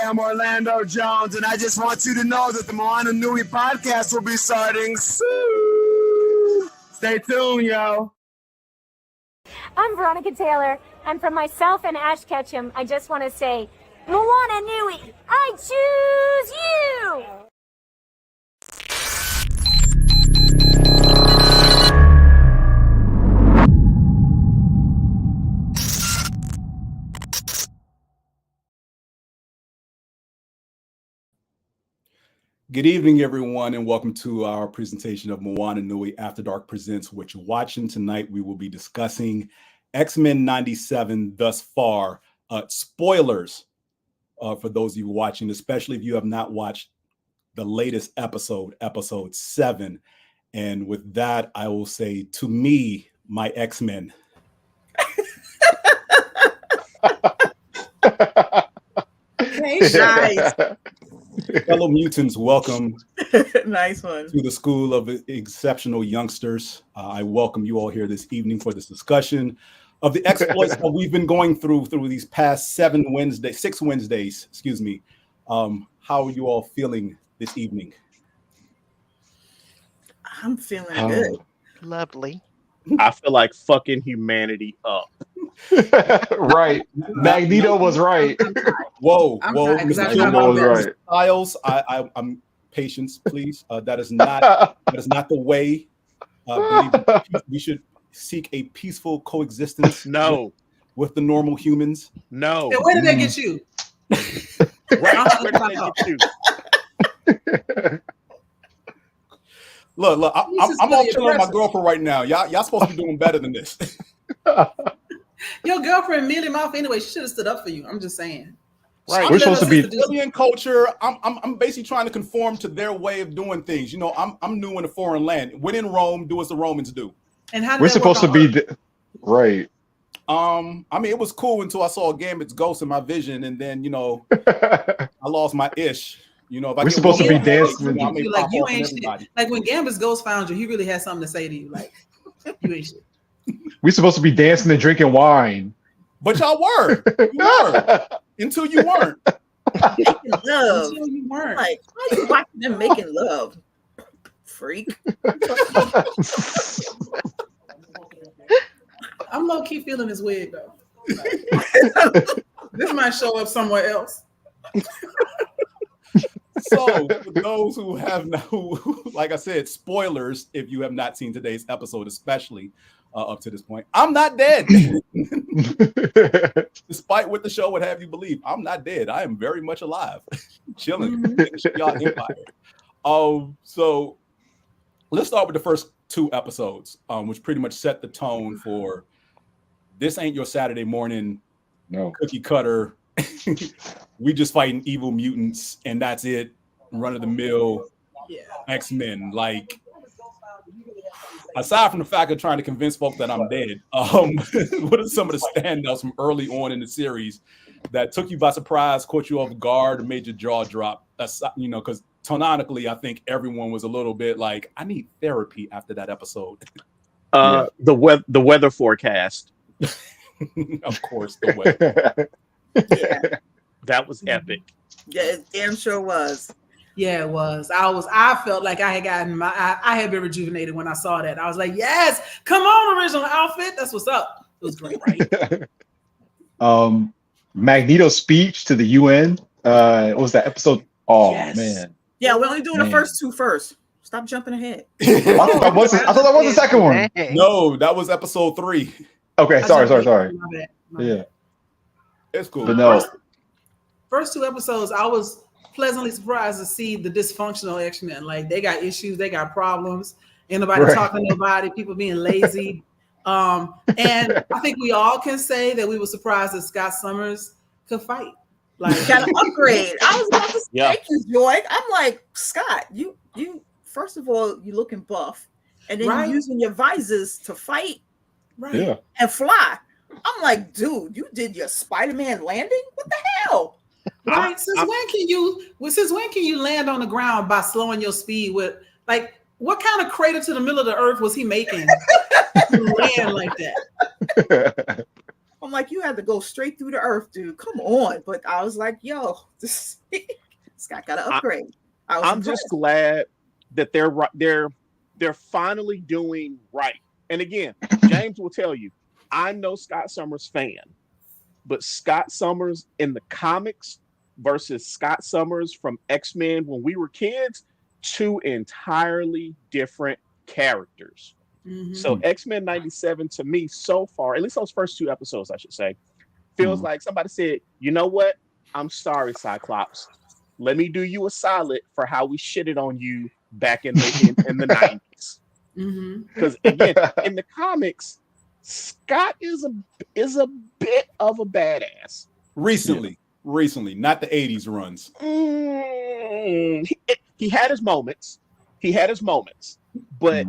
I'm Orlando Jones, and I just want you to know that the Moana Nui podcast will be starting soon. Stay tuned, yo. I'm Veronica Taylor, and from myself and Ash Ketchum, I just want to say, Moana Nui, I choose you! Good evening, everyone, and welcome to our presentation of Moana Nui After Dark Presents Whatcha Watchin. Tonight, we will be discussing X-Men 97 thus far. Spoilers for those of you watching, especially if you have not watched the latest episode, episode 7. And with that, I will say, to me, my X-Men. Nice. Fellow mutants, welcome. Nice one. To the School of Exceptional Youngsters. I welcome you all here this evening for this discussion of the exploits that we've been going through these past 6 Wednesdays. Excuse me. How are you all feeling this evening? I'm feeling good. Lovely. I feel like fucking humanity up. Right. Magneto was right. Whoa, Mr. Gilmore was right. Styles, I'm patience, please. That is not the way. We should seek a peaceful coexistence. No, with the normal humans. No. Then where did they get you? Right, where did they get you? Look, I'm all chilling with my girlfriend right now. Y'all supposed to be doing better than this. Your girlfriend mealy mouth anyway. She should have stood up for you. I'm just saying. Right. We're supposed to be alien culture. I'm basically trying to conform to their way of doing things. You know, I'm new in a foreign land. When in Rome, do as the Romans do. And how we're supposed to be right. I mean, it was cool until I saw Gambit's ghost in my vision, and then I lost my ish. You know, if we're supposed to be dancing. Like you ain't shit. Like when Gambit's ghost found you, he really had something to say to you. Like you ain't shit. We're supposed to be dancing and drinking wine. But y'all were. You were. Until you weren't. Making love. Until you weren't. Like, why are you watching them making love? Freak. I'm low-key feeling his wig, though. This might show up somewhere else. So, for those who have like I said, spoilers, if you have not seen today's episode, especially up to this point, I'm not dead. Despite what the show would have you believe, I'm not dead. I am very much alive, chilling. Y'all empire. So let's start with the first 2 episodes, which pretty much set the tone for this ain't your Saturday morning cookie cutter. We just fighting evil mutants, and that's it. Run of the mill X-Men. Like, aside from the fact of trying to convince folks that I'm dead, what are some of the standouts from early on in the series that took you by surprise, caught you off guard, and made your jaw drop? That's, because tonically, I think everyone was a little bit like, I need therapy after that episode. The weather forecast. Of course, the weather. Yeah. That was epic. Yeah, it damn sure was. Yeah, it was. I felt like I had gotten I had been rejuvenated when I saw that. I was like, yes, come on, original outfit. That's what's up. It was great, right? Magneto's speech to the UN. What was that episode? Oh yes. Man. Yeah, we're only doing the first 2 first. Stop jumping ahead. I thought that was the second one. No, that was episode 3. Okay, sorry. My bad. Yeah. It's cool. But no. First 2 episodes, I was pleasantly surprised to see the dysfunctional X-Men. Like, they got issues, they got problems. Ain't nobody talking to nobody, people being lazy. And I think we all can say that we were surprised that Scott Summers could fight. Like, got an upgrade. I was about to say thank you, Joy. I'm like, Scott, you first of all, you looking buff, and then you're using your visors to fight and fly. I'm like, dude, you did your Spider-Man landing? What the hell? Right. Since when can you land on the ground by slowing your speed with, like, what kind of crater to the middle of the earth was he making to land like that? I'm like, you had to go straight through the earth, dude. Come on. But I was like, yo, this Scott got to upgrade. I'm just glad that they're finally doing right. And again, James will tell you, I know Scott Summers fan, but Scott Summers in the comics versus Scott Summers from X-Men when we were kids, two entirely different characters. Mm-hmm. So X-Men 97 to me so far, at least those first 2 episodes, I should say, feels like somebody said, you know what? I'm sorry, Cyclops. Let me do you a solid for how we shitted on you back in the 90s. Because again, in the comics, Scott is a bit of a badass. Recently, not the 80s runs. He had his moments. But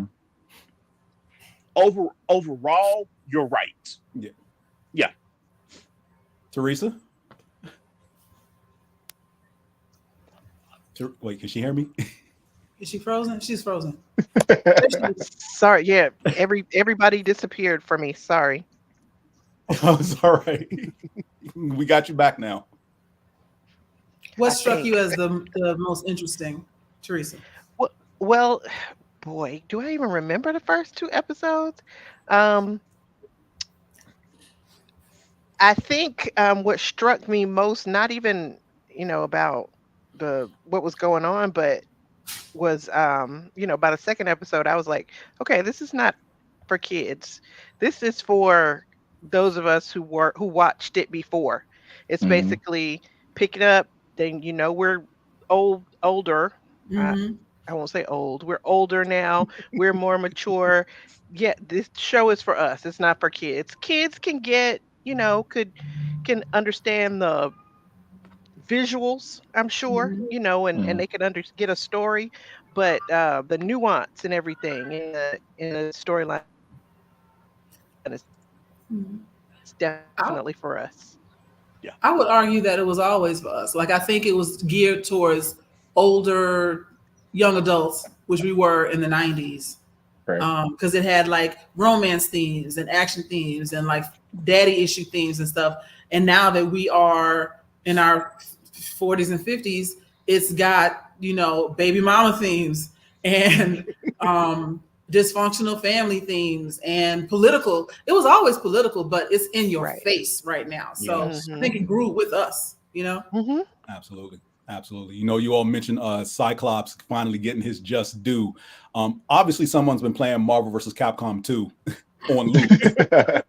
overall, you're right. Yeah. Teresa? Wait, can she hear me? Is she frozen? She's frozen. Sorry, yeah. Everybody disappeared for me. Sorry. Oh, it's all right. We got you back now. What struck you as the most interesting, Teresa? Well, boy, do I even remember the first 2 episodes? I think what struck me most, not even about what was going on, but was by the second episode, I was like, okay, this is not for kids. This is for those of us who watched it before. It's basically pick it up. Then we're older. I won't say old. We're older now. We're more mature. Yeah, this show is for us. It's not for kids. Kids can get can understand the visuals, I'm sure, and they can get a story, but the nuance and everything in the storyline is definitely for us. Yeah, I would argue that it was always for us. Like, I think it was geared towards older young adults, which we were in the 90s, because it had like romance themes and action themes and like daddy issue themes and stuff. And now that we are in our 40s and 50s, it's got baby mama themes and dysfunctional family themes and political. It was always political, but it's in your face right now. So I think it grew with us. Absolutely. You all mentioned Cyclops finally getting his just due. Obviously, someone's been playing Marvel vs. Capcom 2 on loop.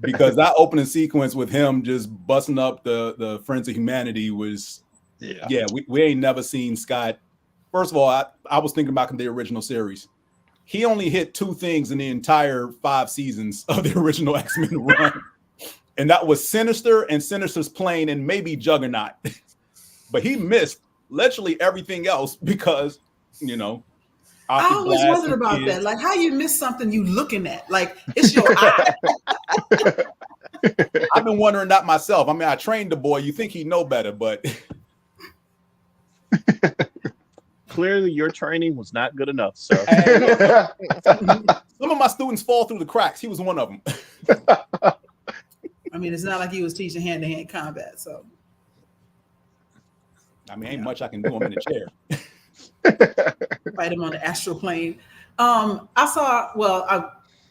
Because that opening sequence with him just busting up the Friends of Humanity was, we ain't never seen Scott. First of all, I was thinking about the original series. He only hit 2 things in the entire 5 seasons of the original X-Men run. And that was Sinister and Sinister's plane and maybe Juggernaut. But he missed literally everything else because, I always wondered about that. Like, how you miss something you looking at? Like, it's your eye. I've been wondering that myself. I mean, I trained the boy. You think he'd know better, but clearly your training was not good enough, sir. Some of my students fall through the cracks. He was one of them. I mean, it's not like he was teaching hand-to-hand combat, so. I mean, ain't much I can do. I'm in a chair. Fight him on the astral plane. I saw. Well,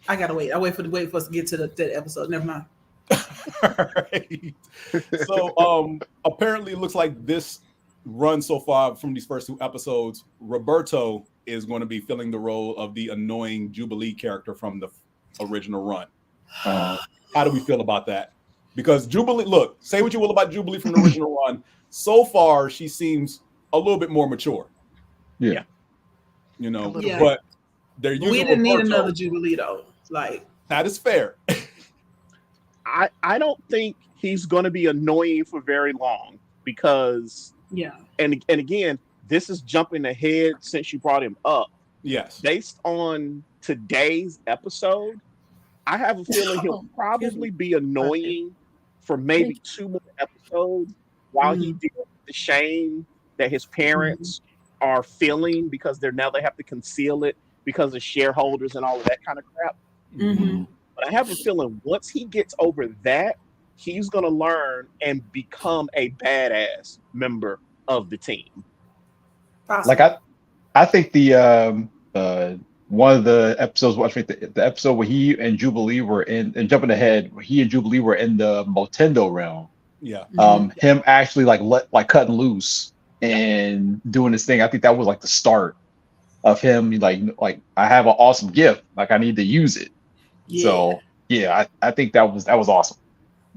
I gotta wait. I wait for us to get to the episode. Never mind. Right. So apparently, it looks like this run so far from these first 2 episodes, Roberto is going to be filling the role of the annoying Jubilee character from the original run. How do we feel about that? Because Jubilee, look, say what you will about Jubilee from the original run. So far, she seems a little bit more mature. Yeah. But they're using we didn't need Roberto. another Jubilee though. Like, that is fair. I don't think he's going to be annoying for very long because and again, this is jumping ahead since you brought him up. Yes. Based on today's episode, I have a feeling he'll probably be annoying for maybe 2 more episodes while he deals with the shame that his parents are feeling because they have to conceal it because of shareholders and all of that kind of crap. But I have a feeling once he gets over that, he's going to learn and become a badass member of the team. Like I think the one of the episodes, the episode where he and Jubilee were in, and jumping ahead, where he and Jubilee were in the Motendo realm. Yeah. Him actually like cutting loose and doing this thing. I think that was like the start of him. Like I have an awesome gift. Like I need to use it. Yeah. So yeah, I think that was awesome.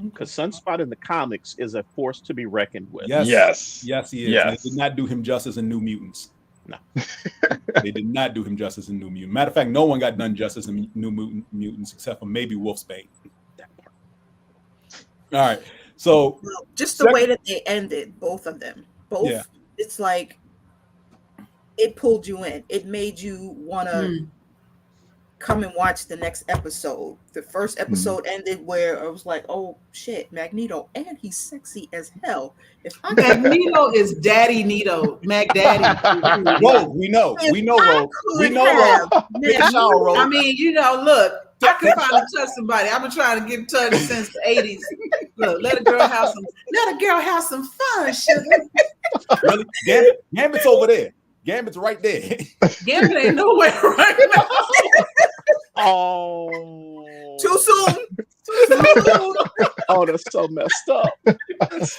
Because Sunspot in the comics is a force to be reckoned with. Yes, he is. Yes. They did not do him justice in New Mutants. No. They did not do him justice in New Mutants. Matter of fact, no one got done justice in New Mutants except for maybe Wolfsbane. All right. So just the way that they ended, both of them. It's like it pulled you in. It made you want to come and watch the next episode. The first episode ended where I was like, oh shit, Magneto, and he's sexy as hell. Magneto is Daddy Nito, Mac Daddy. Rogue, we know Rogue. We know Rogue. I mean, look, I could finally touch somebody. I've been trying to get touched since the 80s. Look, let a girl have some fun, sugar. Really? Gambit's over there. Gambit's right there. Gambit ain't nowhere right now. Oh, too soon. Oh, that's so messed up.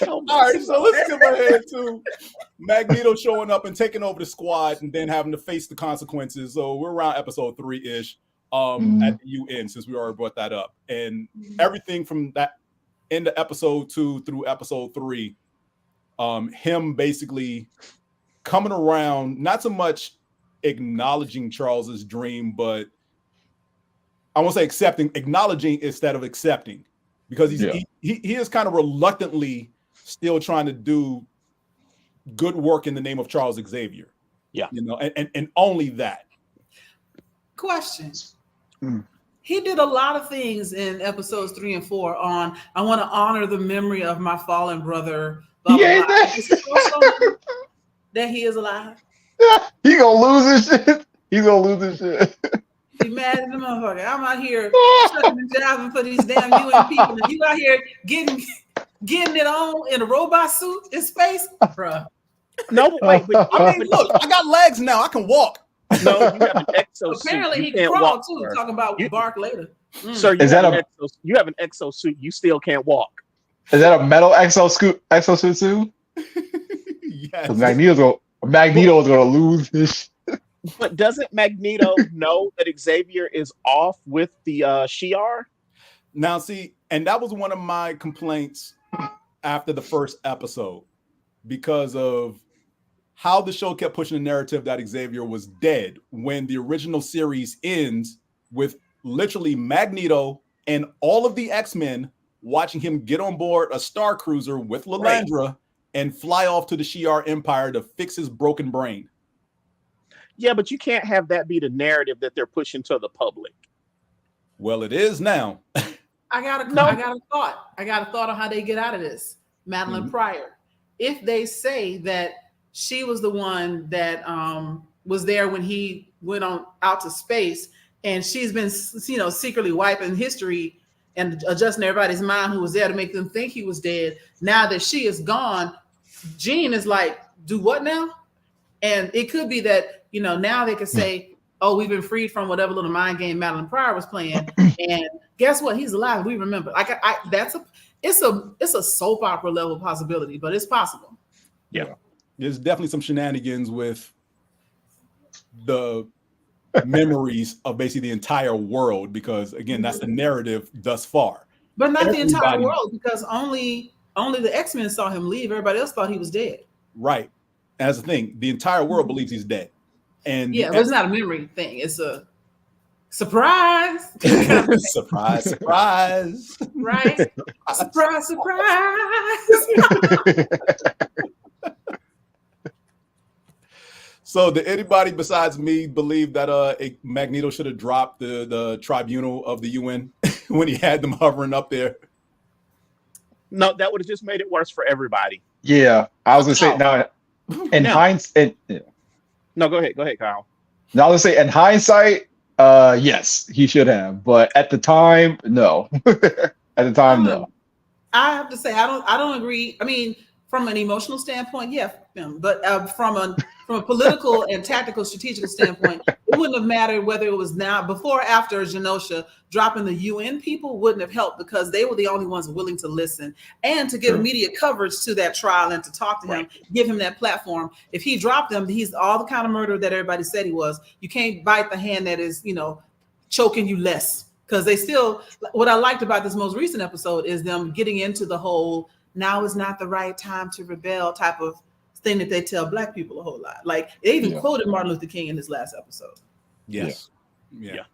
All right, so let's get ahead to Magneto showing up and taking over the squad, and then having to face the consequences. So we're around episode 3-ish at the UN, since we already brought that up, and everything from that into episode 2 through episode 3, him basically coming around, not so much acknowledging Charles's dream, but I won't say acknowledging instead of accepting, because he is kind of reluctantly still trying to do good work in the name of Charles Xavier. Yeah. And only that. Question. He did a lot of things in episodes 3 and 4 on, I want to honor the memory of my fallen brother. Blah, blah, blah. That he is alive. He gonna lose his shit. He's gonna lose his shit. Be mad at the motherfucker. I'm out here shucking and jiving for these damn UN people, and you out here getting it on in a robot suit in space, bruh. No, wait. I mean, look, I got legs now. I can walk. No, you have an exosuit. Apparently, he can crawl too. Sir. Talking about bark later. Sir, you have an exosuit. You still can't walk. Is that a metal exosuit too? Yes. Magneto is gonna lose his. But doesn't Magneto know that Xavier is off with the Shi'ar? Now, see, and that was one of my complaints after the first episode, because of how the show kept pushing the narrative that Xavier was dead, when the original series ends with literally Magneto and all of the X-Men watching him get on board a Star Cruiser with Lilandra and fly off to the Shi'ar Empire to fix his broken brain. Yeah, but you can't have that be the narrative that they're pushing to the public. Well, it is now. I got a thought. I got a thought on how they get out of this. Madeline Pryor. If they say that she was the one that was there when he went out to space, and she's been, secretly wiping history and adjusting everybody's mind who was there to make them think he was dead. Now that she is gone, Jean is like, do what now? And it could be that, now they could say, oh, we've been freed from whatever little mind game Madeline Pryor was playing. And guess what? He's alive. We remember. It's a soap opera level possibility, but it's possible. Yeah. There's definitely some shenanigans with the memories of basically the entire world, because again, that's the narrative thus far. But not the entire world, because only the X-Men saw him leave. Everybody else thought he was dead. Right. That's the thing. The entire world believes he's dead. And yeah, but it's not a memory thing. It's a surprise. Surprise. Right? Surprise. So did anybody besides me believe that Magneto should have dropped the tribunal of the UN when he had them hovering up there? No, that would have just made it worse for everybody. Yeah, I was gonna say now. In hindsight, no, go ahead, Kyle. Now let's say in hindsight, Yes, he should have, but at the time, no. At the time, no. I have to say I don't agree. I mean, from an emotional standpoint, yeah, but from a political and tactical strategical standpoint, it wouldn't have mattered whether it was now, before or after Genosha. Dropping the UN people wouldn't have helped because they were the only ones willing to listen and to give immediate coverage to that trial and to talk to him, give him that platform. If he dropped them, he's all the kind of murderer that everybody said he was. You can't bite the hand that is, choking you less. Because they still, what I liked about this most recent episode is them getting into the whole now is not the right time to rebel type of thing that they tell Black people a whole lot. Like they even quoted Martin Luther King in this last episode. Yes. Yeah.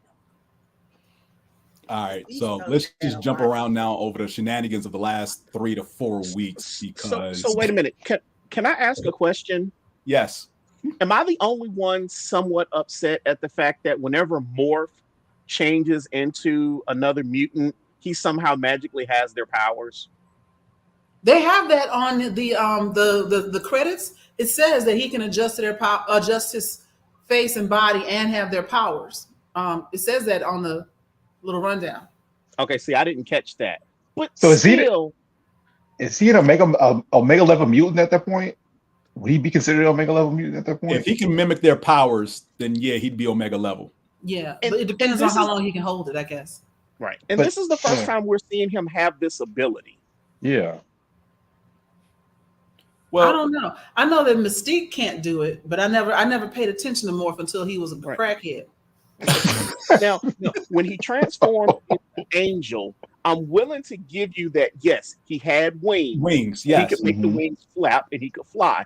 All right. So let's just jump around now over the shenanigans of the last 3 to 4 weeks because. So wait a minute. Can I ask a question? Yes. Am I the only one somewhat upset at the fact that whenever Morph changes into another mutant, he somehow magically has their powers? They have that on the credits. It says that he can adjust his face and body and have their powers. It says that on the little rundown. Okay, see, I didn't catch that. But so still, is he an Omega level mutant at that point? Would he be considered an Omega level mutant at that point? If he can mimic their powers, then yeah, he'd be Omega level. Yeah, but it depends on how long he can hold it, I guess. Right, and this is the first time we're seeing him have this ability. Yeah. Well, I don't know. I know that Mystique can't do it, but I never paid attention to Morph until he was a crackhead. Now, when he transformed into Angel, I'm willing to give you that. Yes, he had wings. Wings, yes. He could make the wings flap and he could fly.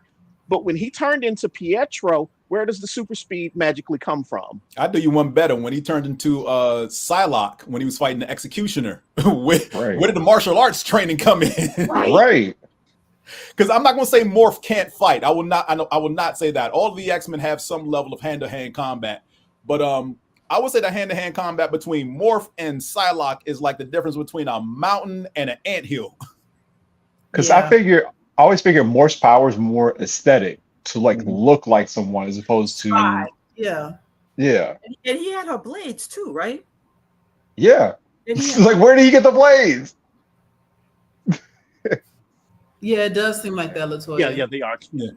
But when he turned into Pietro, where does the super speed magically come from? I'll do you one better. When he turned into Psylocke, when he was fighting the Executioner, where did the martial arts training come in? Right. Because I'm not going to say Morph can't fight. I will not say that. All of the X-Men have some level of hand-to-hand combat. But I would say the hand-to-hand combat between Morph and Psylocke is like the difference between a mountain and an anthill. Because I always figure Morph's power is more aesthetic to like look like someone as opposed to Yeah. And he had her blades too, right? Yeah. Like, where did he get the blades? Yeah, it does seem like that, Latoya. Yeah, they are. Yeah.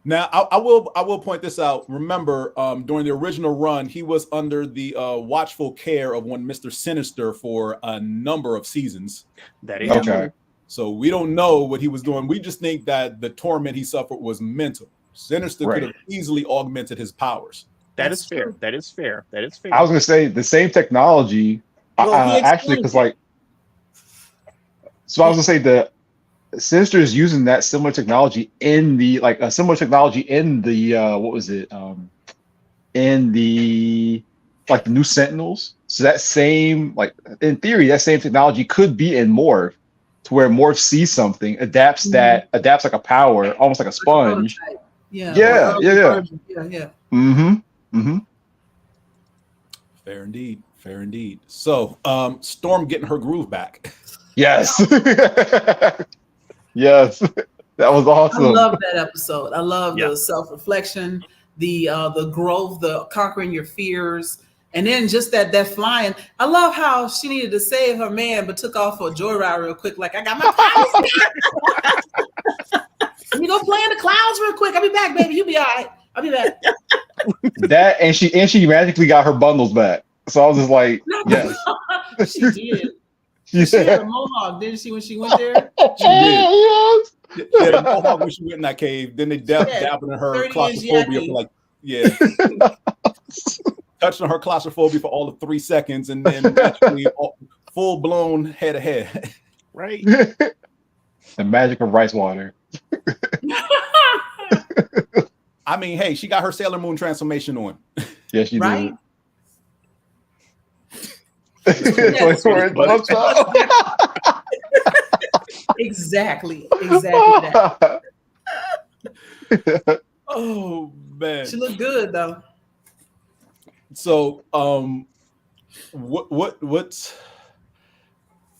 Now, I will point this out. Remember, during the original run, he was under the watchful care of one Mr. Sinister for a number of seasons. That is okay. So we don't know what he was doing. We just think that the torment he suffered was mental. Sinister could have easily augmented his powers. That is fair. That is fair. That is fair. I was going to say the same technology. Actually, because like, so I was going to say the Sinister is using that similar technology in the what was it? In the like the new Sentinels. So that same, like in theory, that same technology could be in Morph, to where Morph sees something, adapts like a power, almost like a sponge. Yeah. Fair indeed. So, Storm getting her groove back. Yes. Yes. That was awesome. I love that episode. I love the self-reflection, the growth, the conquering your fears, and then just that flying. I love how she needed to save her man, but took off for a joyride real quick. Like, I got my powers. Let me go play in the clouds real quick. I'll be back, baby. You be all right. I'll be back. That and she magically got her bundles back. So I was just like, yes. She did. Yeah. She had a mohawk, didn't she, when she went there? She did. She had a mohawk when she went in that cave. Then they dabbled in her claustrophobia for like, touched on her claustrophobia for all of 3 seconds, and then actually full blown head to head. Right. The magic of rice water. I mean, hey, she got her Sailor Moon transformation on. Yeah, she right? did. Exactly that. Oh man, she looked good though. So, what's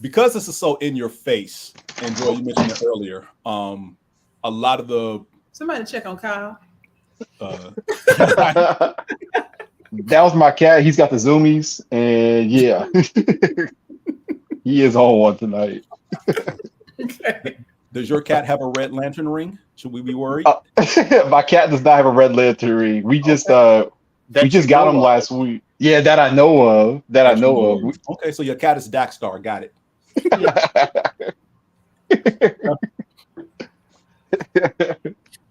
because this is so in your face, and Joy, you mentioned it earlier. A lot of the somebody check on Kyle. That was my cat. He's got the zoomies, and yeah, he is on one tonight. Does your cat have a red lantern ring? Should we be worried? My cat does not have a red lantern ring. We just got him last week. Yeah, that I know of. Okay, so your cat is Daxstar. Got it.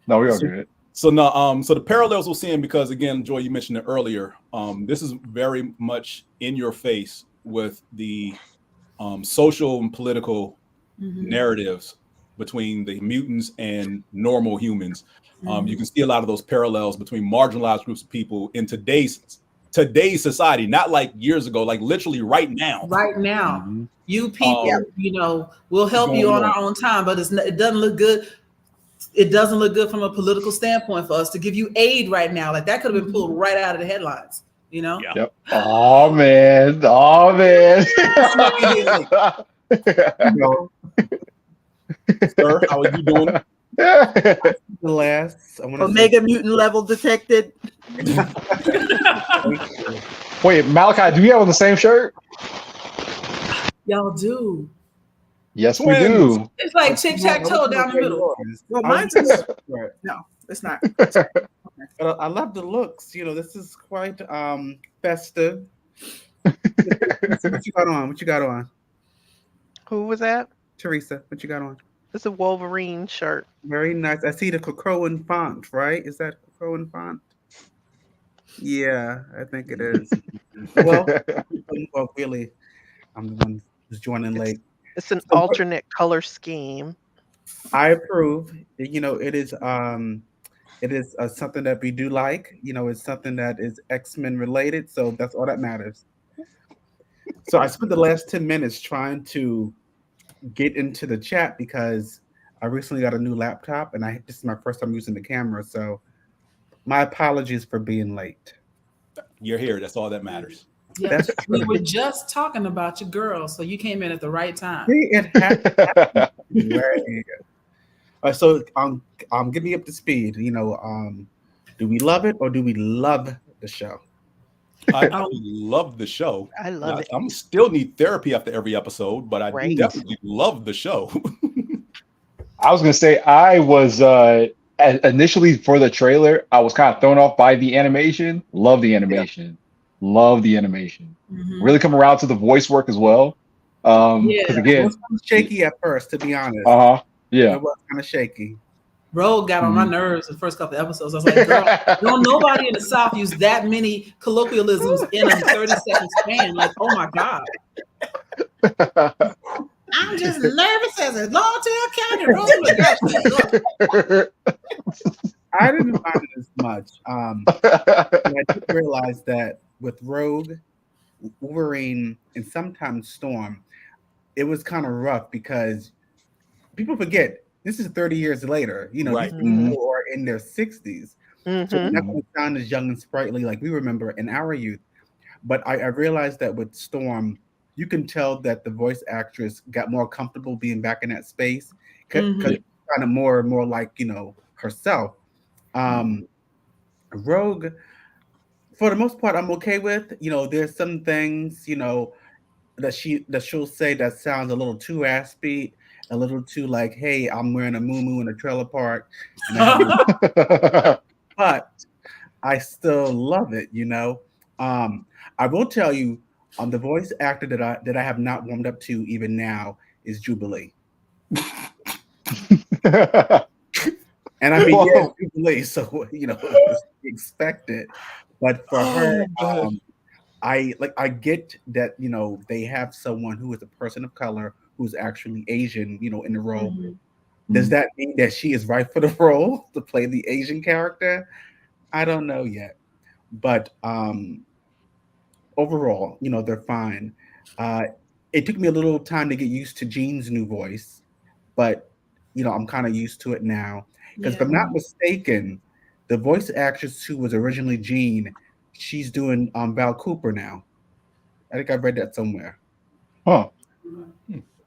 No, we are good. So no, so the parallels we're seeing, because again, Joy, you mentioned it earlier. This is very much in your face with the social and political narratives between the mutants and normal humans. You can see a lot of those parallels between marginalized groups of people in today's society, not like years ago, like literally right now. Right now, you people, we'll help you on our own time, but it doesn't look good. It doesn't look good from a political standpoint for us to give you aid right now. Like that could have been pulled right out of the headlines, Yep. Oh man. Sir, how are you doing? The last Omega mutant level detected. Wait, Malachi, do we have on the same shirt? Y'all do. Yes, we do. It's like tic-tac-toe down the middle. Well, mine's is no, it's not. But I love the looks. This is quite festive. What you got on? What you got on? Who was that? Teresa, what you got on? It's a Wolverine shirt. Very nice. I see the Krakoan font, right? Is that Krakoan font? Yeah, I think it is. well, really, I'm the one who's joining late. It's an alternate color scheme. I approve. It is something that we do like. It's something that is X-Men related, so that's all that matters. So I spent the last 10 minutes trying to get into the chat because I recently got a new laptop and this is my first time using the camera. So my apologies for being late. You're here. That's all that matters. Yeah, we were just talking about your girl, so you came in at the right time. It happened. So get me up to speed. Do we love it or do we love the show? I love the show. I love it. I'm still need therapy after every episode, but I definitely love the show. I was gonna say I was initially for the trailer, I was kind of thrown off by the animation. Love the animation. Yeah. Love the animation. Really come around to the voice work as well. Because again, it was kind of shaky at first, to be honest. Yeah, it was kind of shaky. Rogue got on my nerves the first couple of episodes. I was like, girl, nobody in the South used that many colloquialisms in a 30-second span. Like, oh my God. I'm just nervous as a long-tail cat. I didn't find it as much. I did realize that with Rogue, Wolverine, and sometimes Storm, it was kind of rough because people forget this is 30 years later. These people are in their 60s. So they're not going to sound as young and sprightly like we remember in our youth. But I realized that with Storm, you can tell that the voice actress got more comfortable being back in that space because kind of more and more like, herself. Rogue, for the most part, I'm okay with. There's some things, that she'll say that sounds a little too raspy, a little too like, hey, I'm wearing a muumuu in a trailer park. But I still love it, I will tell you, the voice actor that I have not warmed up to even now is Jubilee. And I mean, yeah, Jubilee, so expect it. But for her, I get that they have someone who is a person of color who's actually Asian, in the role. Does that mean that she is right for the role to play the Asian character? I don't know yet. But overall, they're fine. It took me a little time to get used to Jean's new voice, but I'm kind of used to it now. Because if I'm not mistaken, the voice actress who was originally Jean, she's doing Val Cooper now. I think I read that somewhere. Huh.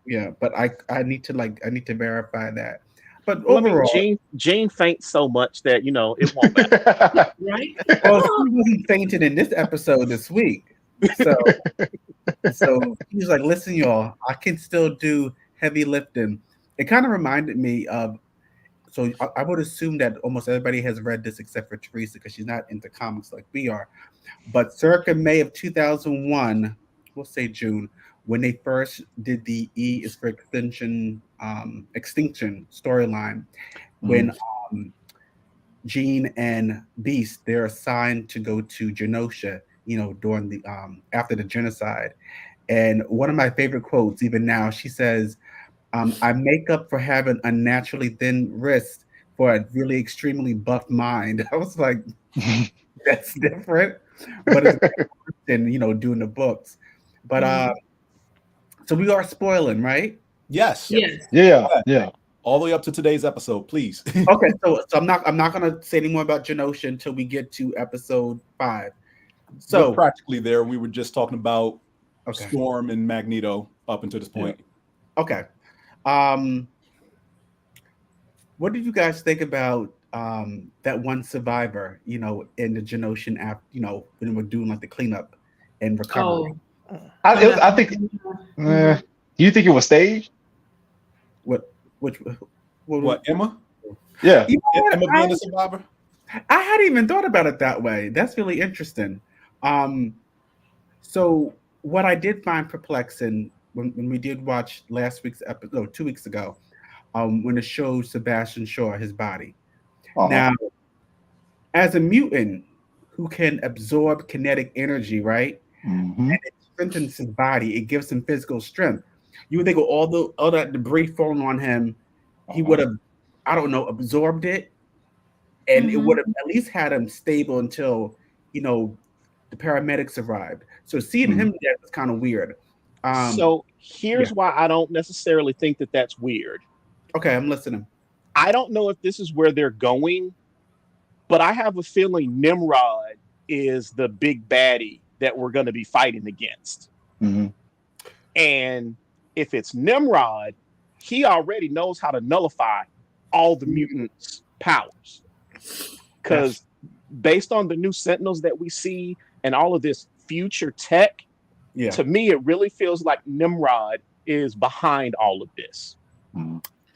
Yeah, but I need to verify that. But Well, overall, I mean, Jean faints so much that it won't matter. Right? well, she wasn't fainting in this episode this week. So he's like, listen, y'all, I can still do heavy lifting. It kind of reminded me of, so I would assume that almost everybody has read this except for Teresa because she's not into comics like we are. But circa May of 2001, we'll say June, when they first did the E is for extinction storyline, when Jean and Beast, they're assigned to go to Genosha, during the after the genocide. And one of my favorite quotes, even now, she says, I make up for having unnaturally thin wrists for a really extremely buff mind. I was like, that's different, but it's than doing the books. But so we are spoiling, right? Yes. Yeah. All the way up to today's episode, please. Okay, so I'm not gonna say any more about Genosha until we get to episode 5. So we're practically there. We were just talking about Okay. Storm and Magneto up until this point. Okay. What did you guys think about that one survivor, in the Genosian app, when we're doing like the cleanup and recovery? I think. Do you think it was staged? What, Emma? Yeah. Emma being a survivor? I hadn't even thought about it that way. That's really interesting. So what I did find perplexing when we did watch last week's episode, 2 weeks ago, when it showed Sebastian Shaw, his body. Now, as a mutant who can absorb kinetic energy, right? And it strengthens his body, it gives him physical strength. You would think with all that debris falling on him, he would have, I don't know, absorbed it, and it would have at least had him stable until, the paramedics arrived. So seeing him there was kind of weird. So here's why I don't necessarily think that that's weird. Okay, I'm listening. I don't know if this is where they're going, but I have a feeling Nimrod is the big baddie that we're going to be fighting against. And if it's Nimrod, he already knows how to nullify all the mutants' powers. Because based on the new Sentinels that we see and all of this future tech, to me, it really feels like Nimrod is behind all of this.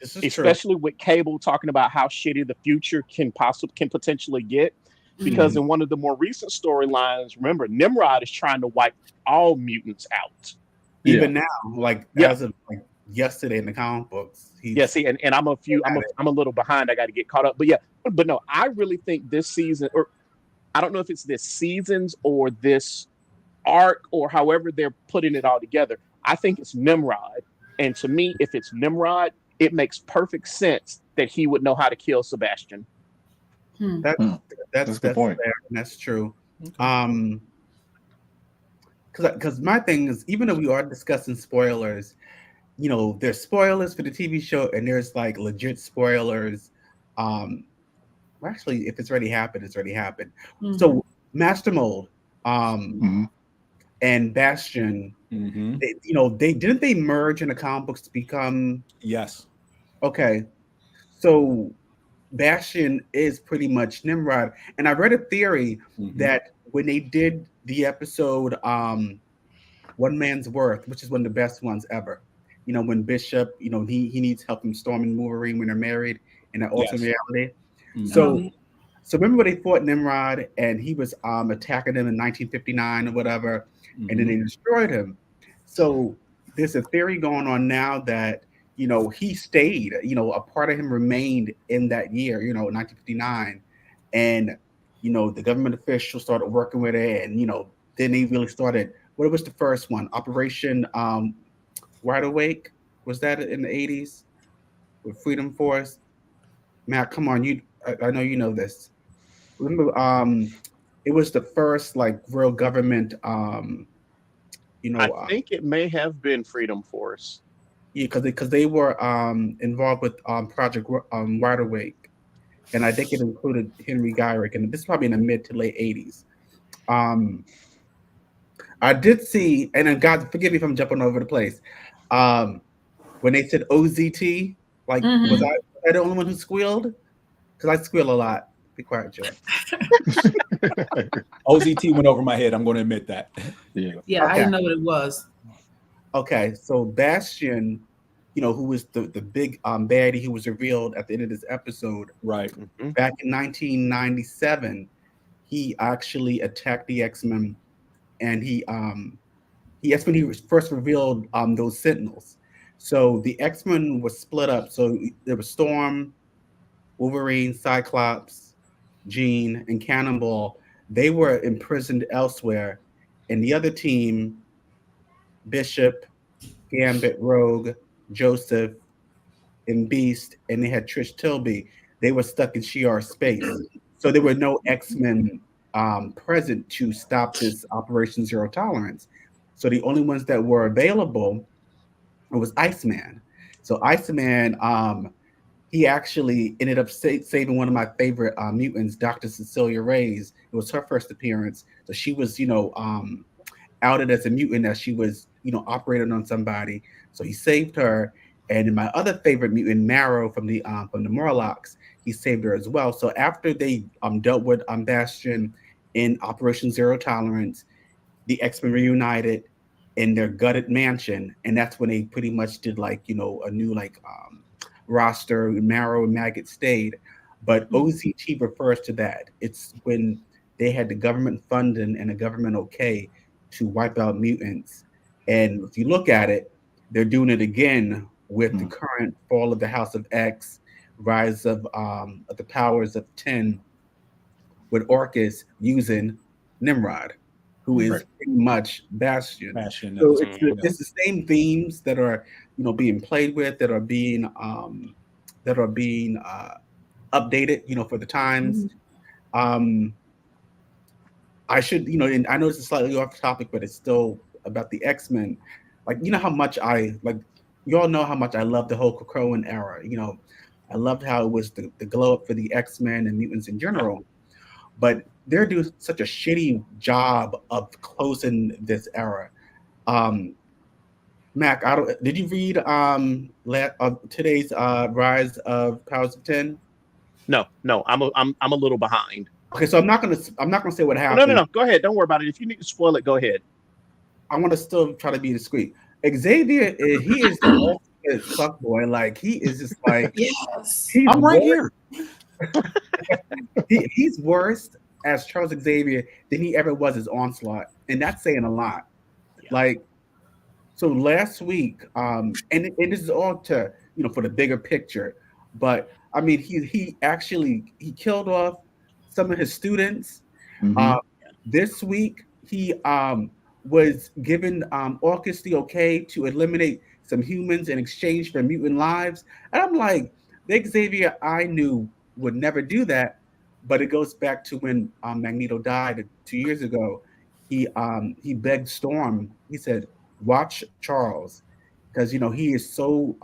Especially with Cable talking about how shitty the future can potentially get. Because in one of the more recent storylines, remember, Nimrod is trying to wipe all mutants out. Even now, as of yesterday in the comic books. And I'm a little behind. I got to get caught up. But no, I really think this season, or I don't know if it's this season's or this arc or however they're putting it all together. I think it's Nimrod. And to me, if it's Nimrod, it makes perfect sense that he would know how to kill Sebastian. That's a good point. Fair, and that's true. Because my thing is, even though we are discussing spoilers, there's spoilers for the TV show and there's like legit spoilers. Actually, if it's already happened, it's already happened. So Master Mold and Bastion, they merge in the comic books to become? Yes. Okay. So Bastion is pretty much Nimrod. And I read a theory that when they did the episode One Man's Worth, which is one of the best ones ever, when Bishop, he needs help from Storm and Wolverine when they're married in that alternate reality. So remember when they fought Nimrod and he was attacking them in 1959 or whatever, and then they destroyed him. So there's a theory going on now that he stayed, a part of him remained in that year, 1959. And, the government officials started working with it. And, then they really started, what was the first one? Operation Wide Awake? Was that in the 80s with Freedom Force? Matt, come on. I know you know this. Remember, it was the first real government, I think it may have been Freedom Force. Yeah, because they were involved with Project Wide Awake, and I think it included Henry Gyrick, and this is probably in the mid to late 80s. I did see, and then God, forgive me if I'm jumping over the place. When they said OZT, was I that the only one who squealed? Because I squeal a lot. Be quiet, Joy. OZT went over my head. I'm going to admit that. Yeah, I didn't know what it was. Okay, so Bastion, who was the big baddie who was revealed at the end of this episode. Right. Back in 1997, he actually attacked the X-Men, and that's when he was first revealed those Sentinels. So the X-Men was split up. So there was Storm, Wolverine, Cyclops, Jean, and Cannonball. They were imprisoned elsewhere, and the other team, Bishop, Gambit, Rogue, Joseph, and Beast, and they had Trish Tilby. They were stuck in Shi'ar space. So there were no X-Men present to stop this Operation Zero Tolerance. So the only ones that were available was Iceman. So Iceman, he actually ended up saving one of my favorite mutants, Dr. Cecilia Reyes. It was her first appearance. So she was, outed as a mutant as she was, operating on somebody. So he saved her. And in my other favorite mutant, Marrow from the Morlocks, he saved her as well. So after they dealt with Bastion in Operation Zero Tolerance, the X-Men reunited in their gutted mansion, and that's when they pretty much did a new roster. Marrow and Maggot stayed, but OZT refers to that. It's when they had the government funding and the government okay to wipe out mutants. And if you look at it, they're doing it again with the current fall of the House of X, rise of the powers of 10, with Orcus using Nimrod, who is pretty much Bastion. So it's the same themes that are being played with, that are being updated, for the times. I should, and I know it's slightly off topic, but it's still about the X-Men. How much you all know how much I love the whole Krakoan era. I loved how it was the glow up for the X-Men and mutants in general. But they're doing such a shitty job of closing this era. Mac, did you read today's Rise of Powers of 10? No, I'm a little behind. Okay, so I'm not gonna say what happened. No. Go ahead. Don't worry about it. If you need to spoil it, go ahead. I want to still try to be discreet. Xavier, he is the ultimate fuckboy. He is just yes. I'm right here. He's worse as Charles Xavier than he ever was as Onslaught, and that's saying a lot. Yeah. So last week, and this is all to for the bigger picture, but I mean he killed off some of his students. This week he was given Orcus the okay to eliminate some humans in exchange for mutant lives, and I'm like, the Xavier I knew would never do that. But it goes back to when Magneto died 2 years ago. He begged Storm. He said, "Watch Charles," because he's so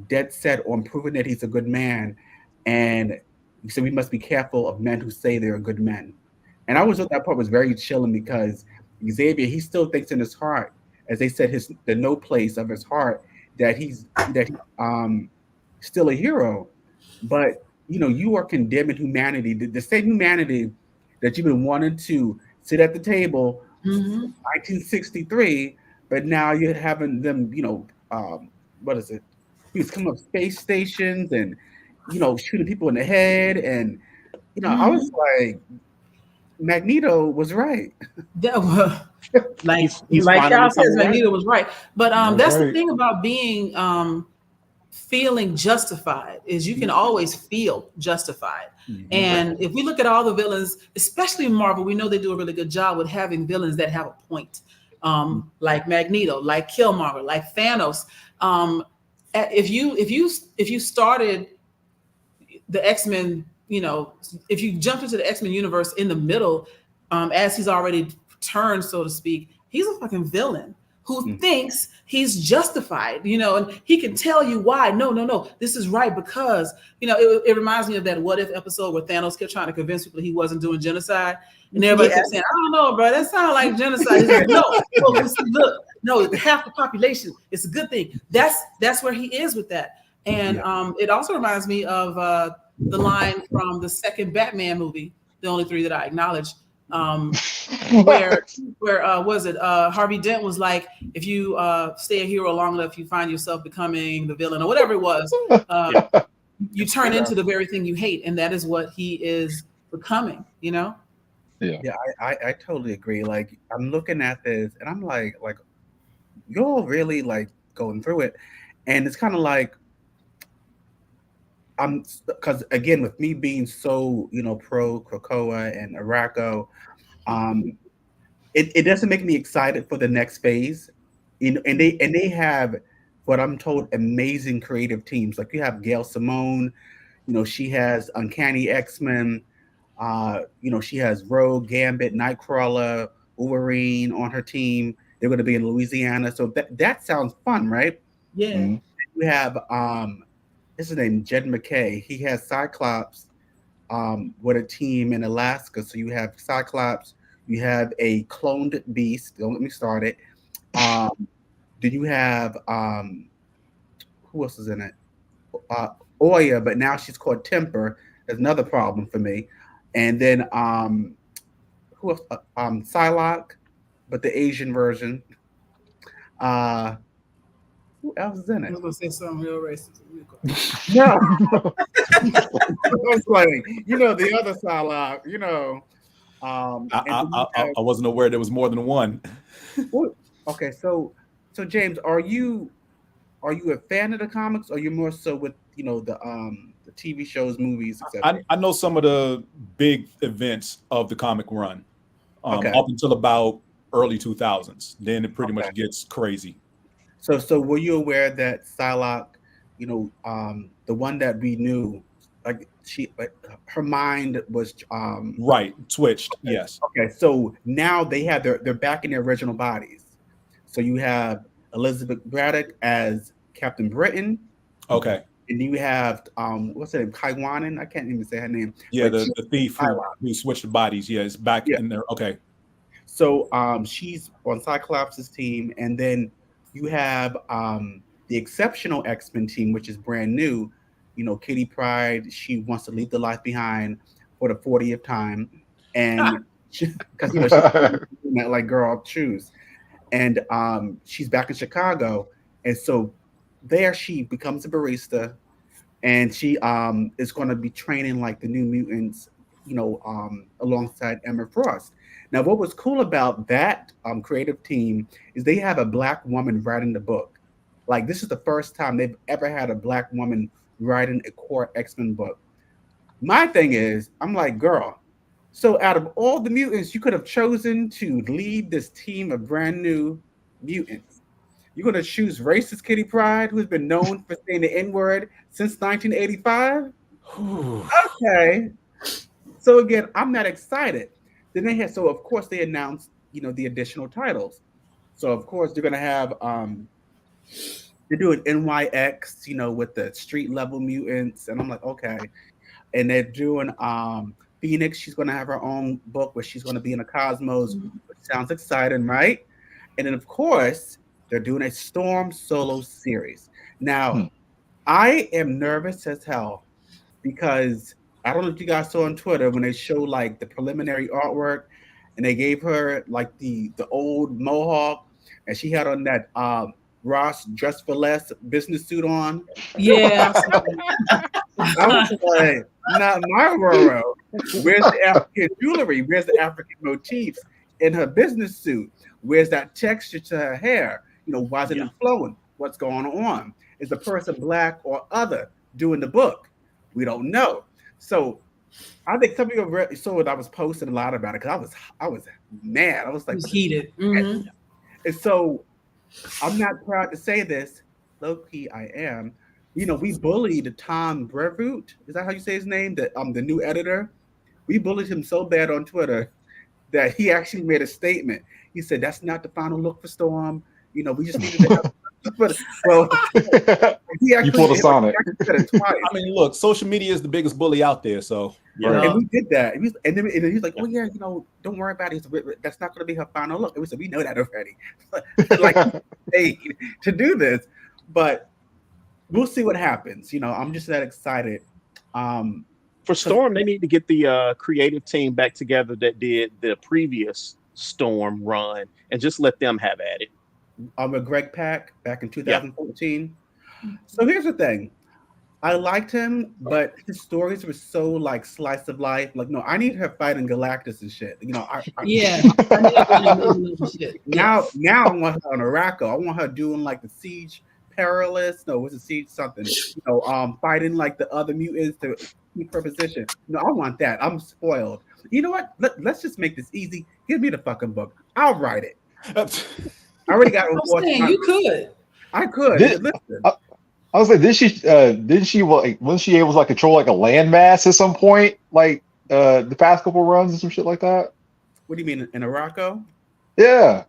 dead set on proving that he's a good man, and he said we must be careful of men who say they're good men. And I always thought that part was very chilling, because Xavier, he still thinks in his heart, as they said, the no place of his heart, that he's still a hero, but. You are condemning humanity, the same humanity that you've been wanting to sit at the table since 1963, but now you're having them, what is it? He's coming up space stations and, shooting people in the head. And, I was like, Magneto was right. Like Kyle says, Magneto was right. But that's the thing about being feeling justified, is you can always feel justified. And if we look at all the villains, especially in Marvel, we know they do a really good job with having villains that have a point, like Magneto, like Killmonger, like Thanos. If you started the X-Men, if you jumped into the X-Men universe in the middle, as he's already turned, so to speak, he's a fucking villain who thinks he's justified, and he can tell you why. No, this is right, because, it reminds me of that What If episode where Thanos kept trying to convince people he wasn't doing genocide. And everybody kept saying, I don't know, bro, that sounds like genocide. He's like, look, half the population, it's a good thing. That's where he is with that. And it also reminds me of the line from the second Batman movie, the only three that I acknowledge, where was it? Harvey Dent was like, if you stay a hero long enough, you find yourself becoming the villain or whatever it was. You turn into the very thing you hate, and that is what he is becoming. You know? Yeah, I totally agree. Like, I'm looking at this, and I'm like you're really like going through it, and it's kind of like because again, with me being so pro Krakoa and Araco, it doesn't make me excited for the next phase. And they have what I'm told amazing creative teams. Like you have Gail Simone, she has Uncanny X-Men, she has Rogue, Gambit, Nightcrawler, Wolverine on her team. They're going to be in Louisiana, so that sounds fun, right? Yeah. Mm-hmm. We have his name Jed McKay. He has Cyclops with a team in Alaska. So you have Cyclops, you have a cloned beast. Don't let me start it. Then you have who else is in it? Oya, but now she's called Temper. There's another problem for me. And then who else? Psylocke, but the Asian version. Who else is in it? I was gonna say something real racist. No. It's like, the other Psylocke, I wasn't aware there was more than one. Okay, so James, are you a fan of the comics, or are you more so with the TV shows, movies, etc.? I know some of the big events of the comic run, up until about early 2000s. Then it pretty much gets crazy. So were you aware that Psylocke, the one that we knew, her mind was twitched. Okay. Yes. Okay, so now they're back in their original bodies. So you have Elizabeth Braddock as Captain Britain. Okay. And you have what's her name? Kaiwanen? I can't even say her name. Yeah, the thief who switched bodies. Yeah, it's back in there. Okay. So she's on Cyclops' team, and then you have the exceptional X-Men team, which is brand new. Kitty Pryde, she wants to leave the life behind for the 40th time, and because she's like, girl, choose. And she's back in Chicago, and so there she becomes a barista, and she is going to be training like the New Mutants, alongside Emma Frost. Now, what was cool about that creative team is they have a Black woman writing the book. Like, this is the first time they've ever had a Black woman writing a core X-Men book. My thing is, I'm like, girl, so out of all the mutants you could have chosen to lead this team of brand new mutants, you're going to choose racist Kitty Pryde, who's been known for saying the N-word since 1985? Okay. So again, I'm not excited. Then of course they announced, the additional titles. So of course they're going to have, they're doing NYX, with the street level mutants. And I'm like, okay. And they're doing Phoenix. She's going to have her own book where she's going to be in the cosmos, which sounds exciting, right? And then of course they're doing a Storm solo series. Now, I am nervous as hell because I don't know if you guys saw on Twitter when they show like the preliminary artwork, and they gave her like the old mohawk, and she had on that Ross Dress for Less business suit on. Yeah. I was like, not my Roro. Where's the African jewelry? Where's the African motifs in her business suit? Where's that texture to her hair? Why is it flowing? What's going on? Is the person Black or other doing the book? We don't know. So I think some of you saw what I was posting a lot about it because I was mad. I was like, heated. Mm-hmm. And so I'm not proud to say this. Low key, I am. We bullied Tom Brevoort. Is that how you say his name? The new editor. We bullied him so bad on Twitter that he actually made a statement. He said, "That's not the final look for Storm. We just needed to have." But he actually, you pulled a Sonic. Said it twice. I mean, look, social media is the biggest bully out there. So and we did that. And then he's like, "Oh yeah, don't worry about it. That's not going to be her final look." And we said, "We know that already." Like, paid to do this, but we'll see what happens. I'm just that excited. For Storm, they need to get the creative team back together that did the previous Storm run and just let them have at it. With Greg Pak back in 2014. Yeah. So here's the thing. I liked him, but his stories were so like slice of life. Like, no, I need her fighting Galactus and shit. Now I want her on Araco. I want her doing like the Siege Perilous. No, what's the Siege something? Fighting like the other mutants to keep her position. No, I want that. I'm spoiled. You know what? Let's just make this easy. Give me the fucking book. I'll write it. I already got you could. I could. Listen. I was like, didn't she wasn't she able to like control like a landmass at some point, like the past couple runs and some shit like that? What do you mean in Araco? Yeah.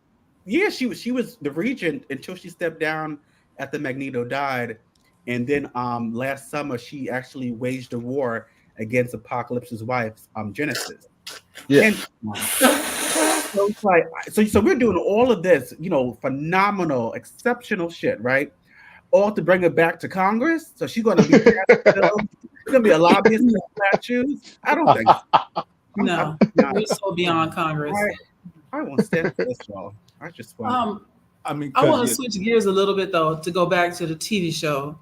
Yeah, she was the regent until she stepped down after Magneto died, and then last summer she actually waged a war against Apocalypse's wife, Genesis. Yeah. So it's like, so we're doing all of this, phenomenal, exceptional shit, right? All to bring her back to Congress. So she's gonna be a lobbyist in statues. I don't think so. No, we're so beyond Congress. I won't stand for this, y'all. I just want. I want to switch gears a little bit though to go back to the TV show.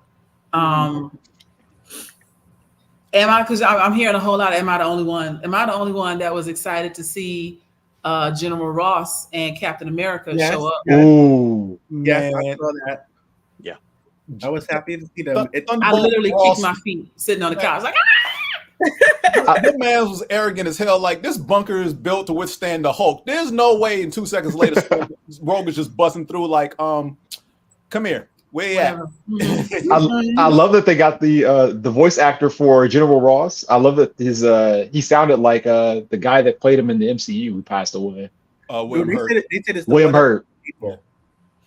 Because I'm hearing a whole lot. Am I the only one? Am I the only one that was excited to see General Ross and Captain America show up? Ooh, yes, I saw that. Yeah, I was happy to see them. I literally kicked my feet sitting on the couch like. That man was arrogant as hell. Like, this bunker is built to withstand the Hulk. There's no way in 2 seconds later Rogue is just busting through like, come here. Where you at? I love that they got the voice actor for General Ross. I love that he sounded like the guy that played him in the MCU who passed away. William Hurt. They said it's William Hurt.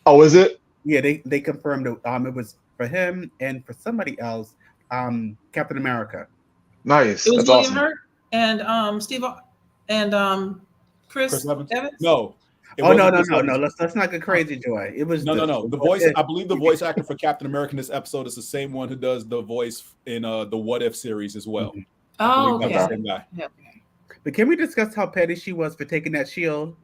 Oh, is it? Yeah, they confirmed it. It was for him and for somebody else, Captain America. Nice. It was That's William awesome. Hurt and Steve and Chris Evans? No. No. Let's not get crazy, Joy. It was no. The voice. I believe the voice actor for Captain America in this episode is the same one who does the voice in the What If series as well. Oh, okay. That's the same guy. Yeah. But can we discuss how petty she was for taking that shield?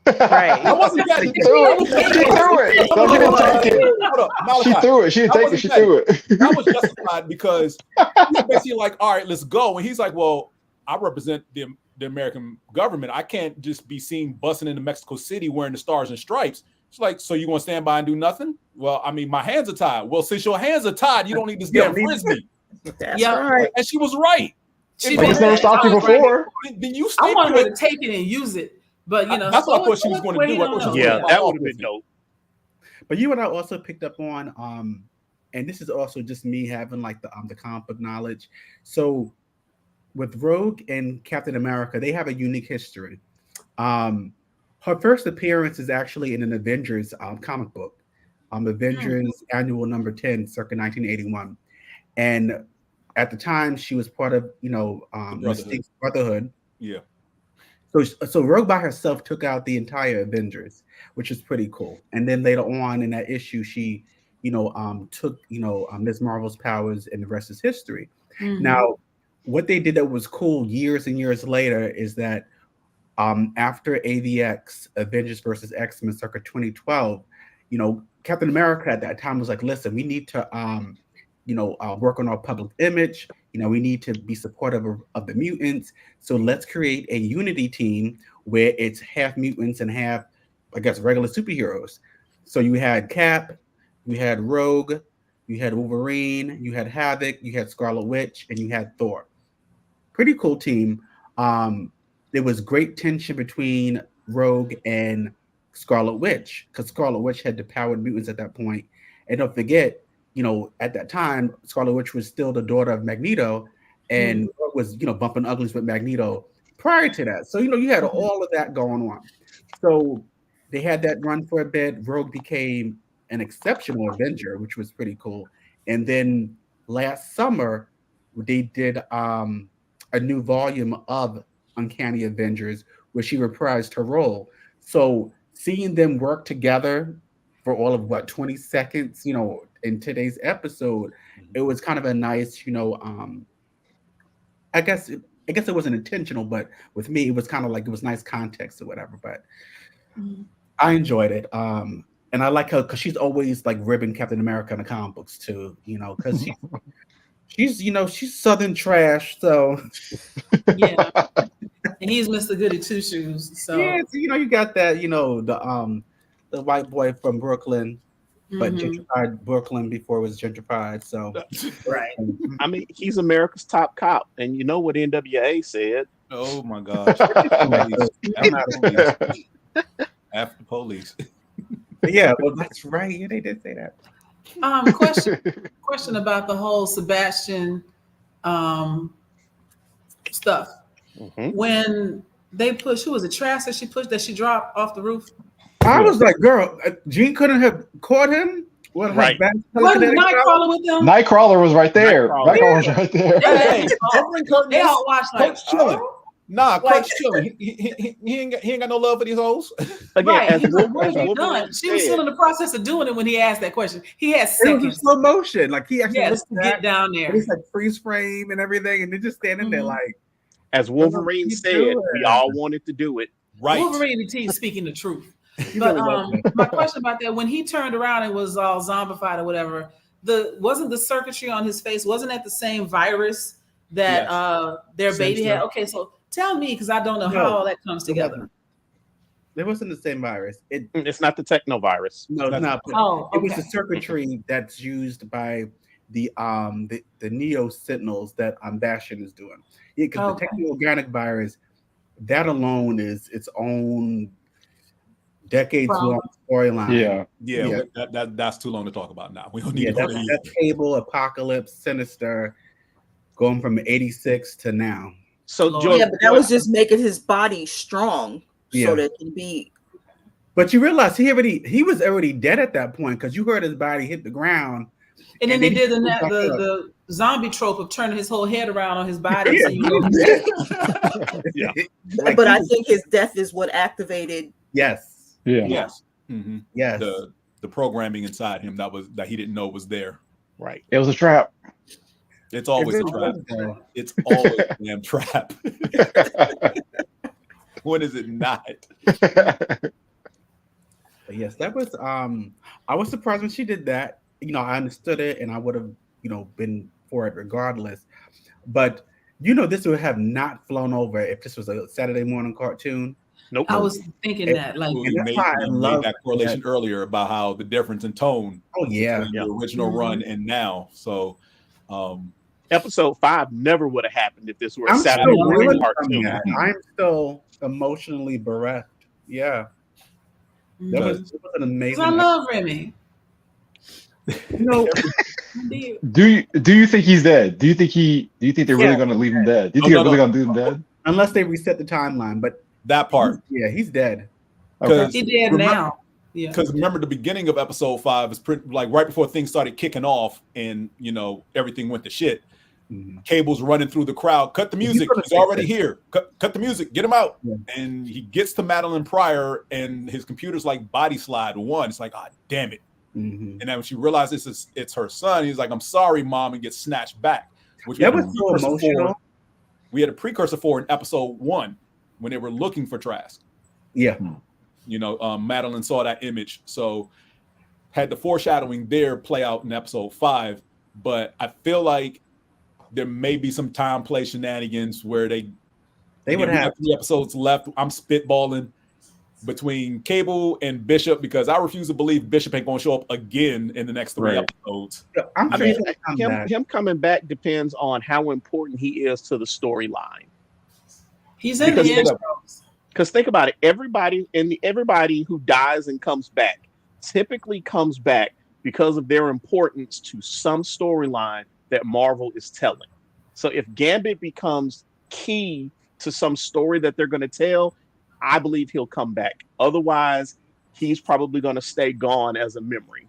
Right. I wasn't petty. She threw it. No, she didn't take it. Hold up, Malachi. She threw it. She didn't take it. She threw it. That was justified because he's basically like, all right, let's go. And he's like, well, I represent the American government. I can't just be seen busting into Mexico City wearing the stars and stripes. It's like, so you want to stand by and do nothing? Well, I mean, my hands are tied. Well, since your hands are tied, you don't need this damn frisbee. That's right. And she was right. She But he's never stopped you before. Then you I wanted her to take it and use it. But that's what I thought she was going to do. Yeah, that would have been dope. But you and I also picked up on, and this is also just me having like the comic book knowledge. So with Rogue and Captain America, they have a unique history. Her first appearance is actually in an Avengers comic book, Avengers Annual Number 10, circa 1981, and at the time she was part of Mystique's Brotherhood. Yeah. So Rogue by herself took out the entire Avengers, which is pretty cool. And then later on in that issue, she, took Ms. Marvel's powers, and the rest is history. Mm-hmm. Now, what they did that was cool years and years later is that after AVX, Avengers versus X-Men, circa 2012, Captain America at that time was like, listen, we need to work on our public image. We need to be supportive of the mutants. So let's create a unity team where it's half mutants and half, I guess, regular superheroes. So you had Cap, you had Rogue, you had Wolverine, you had Havoc, you had Scarlet Witch, and you had Thor. Pretty cool team. There was great tension between Rogue and Scarlet Witch because Scarlet Witch had the powered mutants at that point. And don't forget, at that time, Scarlet Witch was still the daughter of Magneto and was, bumping uglies with Magneto prior to that. So, you had all of that going on. So they had that run for a bit. Rogue became an exceptional Avenger, which was pretty cool. And then last summer, they did a new volume of Uncanny Avengers where she reprised her role. So seeing them work together for all of 20 seconds, in today's episode, it was kind of a nice, I guess it wasn't intentional, but with me, it was kind of like it was nice context or whatever. But I enjoyed it. And I like her because she's always like ribbing Captain America in the comic books too, because she's Southern trash. So yeah, and he's Mr. Goody Two Shoes. So yeah, so, you got that, the white boy from Brooklyn, but gentrified Brooklyn before it was gentrified. So right. I mean, he's America's top cop, and you know what NWA said. Oh my gosh. After police. Yeah, well, that's right. Yeah, they did say that. Question about the whole Sebastian stuff. When they pushed, who was it? Trask that she dropped off the roof. I was like, girl, Jean couldn't have caught him. What? Right. Wasn't Nightcrawler with them? Nightcrawler was right there. Nightcrawler was right there. They all watched like, Nah, Kurt's chilling. He ain't got no love for these hoes. Again, right. as What have you done? She was still in the process of doing it when he asked that question. He had It was seconds. in slow motion. Like he actually Yes, to get down there. It's like freeze frame and everything, and they're just standing there like. As Wolverine said, we all wanted to do it. Right. Wolverine and T speaking the truth. But my question about that, when he turned around and was all zombified or whatever, wasn't the circuitry on his face, wasn't that the same virus that their baby had? Okay, so tell me, because I don't know how all that comes together. It wasn't the same virus. It's not the technovirus. No, it's not. It was the circuitry that's used by the Neo Sentinels that Bastion is doing. Yeah, because the techno-organic virus, that alone is its own decades-long storyline. Yeah. That's too long to talk about now. We don't need to go there. That's Cable, Apocalypse, Sinister, going from 86 to now. So but that was just making his body strong so that it can be. But you realize he was already dead at that point because you heard his body hit the ground. And then they did the zombie trope of turning his whole head around on his body. But I think his death is what activated. Yes. Yeah. Yes. Mm-hmm. Yes. The programming inside him that he didn't know was there. Right. It was a trap. It's always a trap. It's always a damn trap. When is it not? But yes, that was I was surprised when she did that. I understood it and I would have, been for it regardless. But this would have not flown over if this was a Saturday morning cartoon. Nope. I was thinking that. Like, we made that correlation earlier about how the difference in tone. Oh yeah. The original run and now. So episode 5 never would have happened if this were a Saturday morning cartoon. I'm still emotionally bereft. Yeah. That was an amazing. I love Remy. Do you think he's dead? Do you think they're really going to leave him dead? Do you think they're really going to leave him dead? Unless they reset the timeline, but that part. Yeah, he's dead. Okay. He's dead now. Yeah. Because remember the beginning of episode 5 is pretty like right before things started kicking off and everything went to shit. Cable's running through the crowd. Cut the music. He's already here. Cut the music. Get him out. Yeah. And he gets to Madeline Pryor, and his computer's like body slide 1. It's like, damn it. And then when she realizes it's her son, he's like, "I'm sorry, Mom," and gets snatched back. Which that was so emotional. We had a precursor for in episode 1 when they were looking for Trask. Yeah. Madeline saw that image, so had the foreshadowing there play out in episode 5. But I feel like there may be some time play shenanigans where they would have 3 episodes left. I'm spitballing between Cable and Bishop because I refuse to believe Bishop ain't going to show up again in the next 3 episodes. Him coming back depends on how important he is to the storyline. He's in the intros. Because think about it, everybody who dies and comes back typically comes back because of their importance to some storyline that Marvel is telling. So if Gambit becomes key to some story that they're going to tell, I believe he'll come back. Otherwise, he's probably going to stay gone as a memory.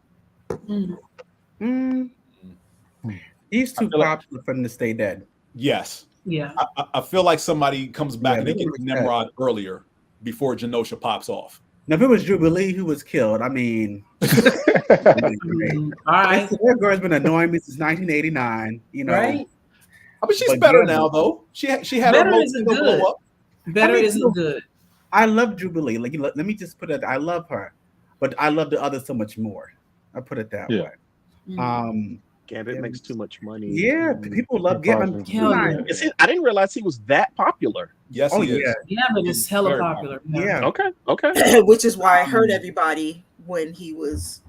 He's too popular for him to stay dead. Yes. Yeah. I feel like somebody comes back and they get Nimrod earlier before Genosha pops off. Now, if it was Jubilee who was killed, I mean, All right. That girl's been annoying me since 1989. You know, Right? I mean, she's But better yeah, now, though. She had Better her isn't Motina good. blow up. Better I mean, isn't good. I love Jubilee. Like, let me just put it. I love her, but I love the others so much more. I put it that way. Gambit makes too much money. Yeah, people love Gambit. Hell yeah. I didn't realize he was that popular. Yes, he is. Gambit is hella popular. Yeah. Okay. Which is why I hurt everybody when he was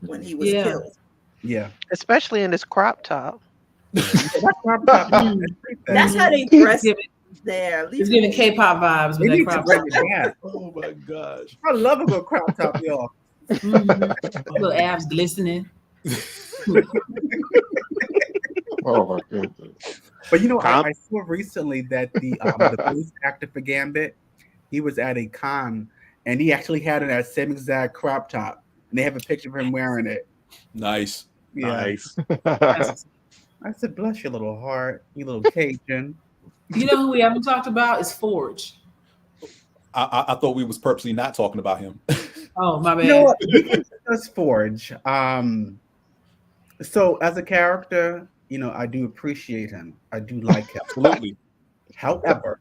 killed. Yeah. Especially in this crop top. That's how they dress there. It's giving K-pop vibes with that crop top. Oh my gosh. I love a good crop top, y'all. Little abs glistening. Oh my goodness. But you know, I saw recently that the voice actor for Gambit, he was at a con and he actually had that same exact crop top, and they have a picture of him wearing it. Nice. Yeah. Nice. I said, bless your little heart, you little Cajun. You know who we haven't talked about is Forge. I thought we was purposely not talking about him. Oh, my bad. You know what? We can discuss Forge. So as a character, you know, I do appreciate him. I do like him. Absolutely. However,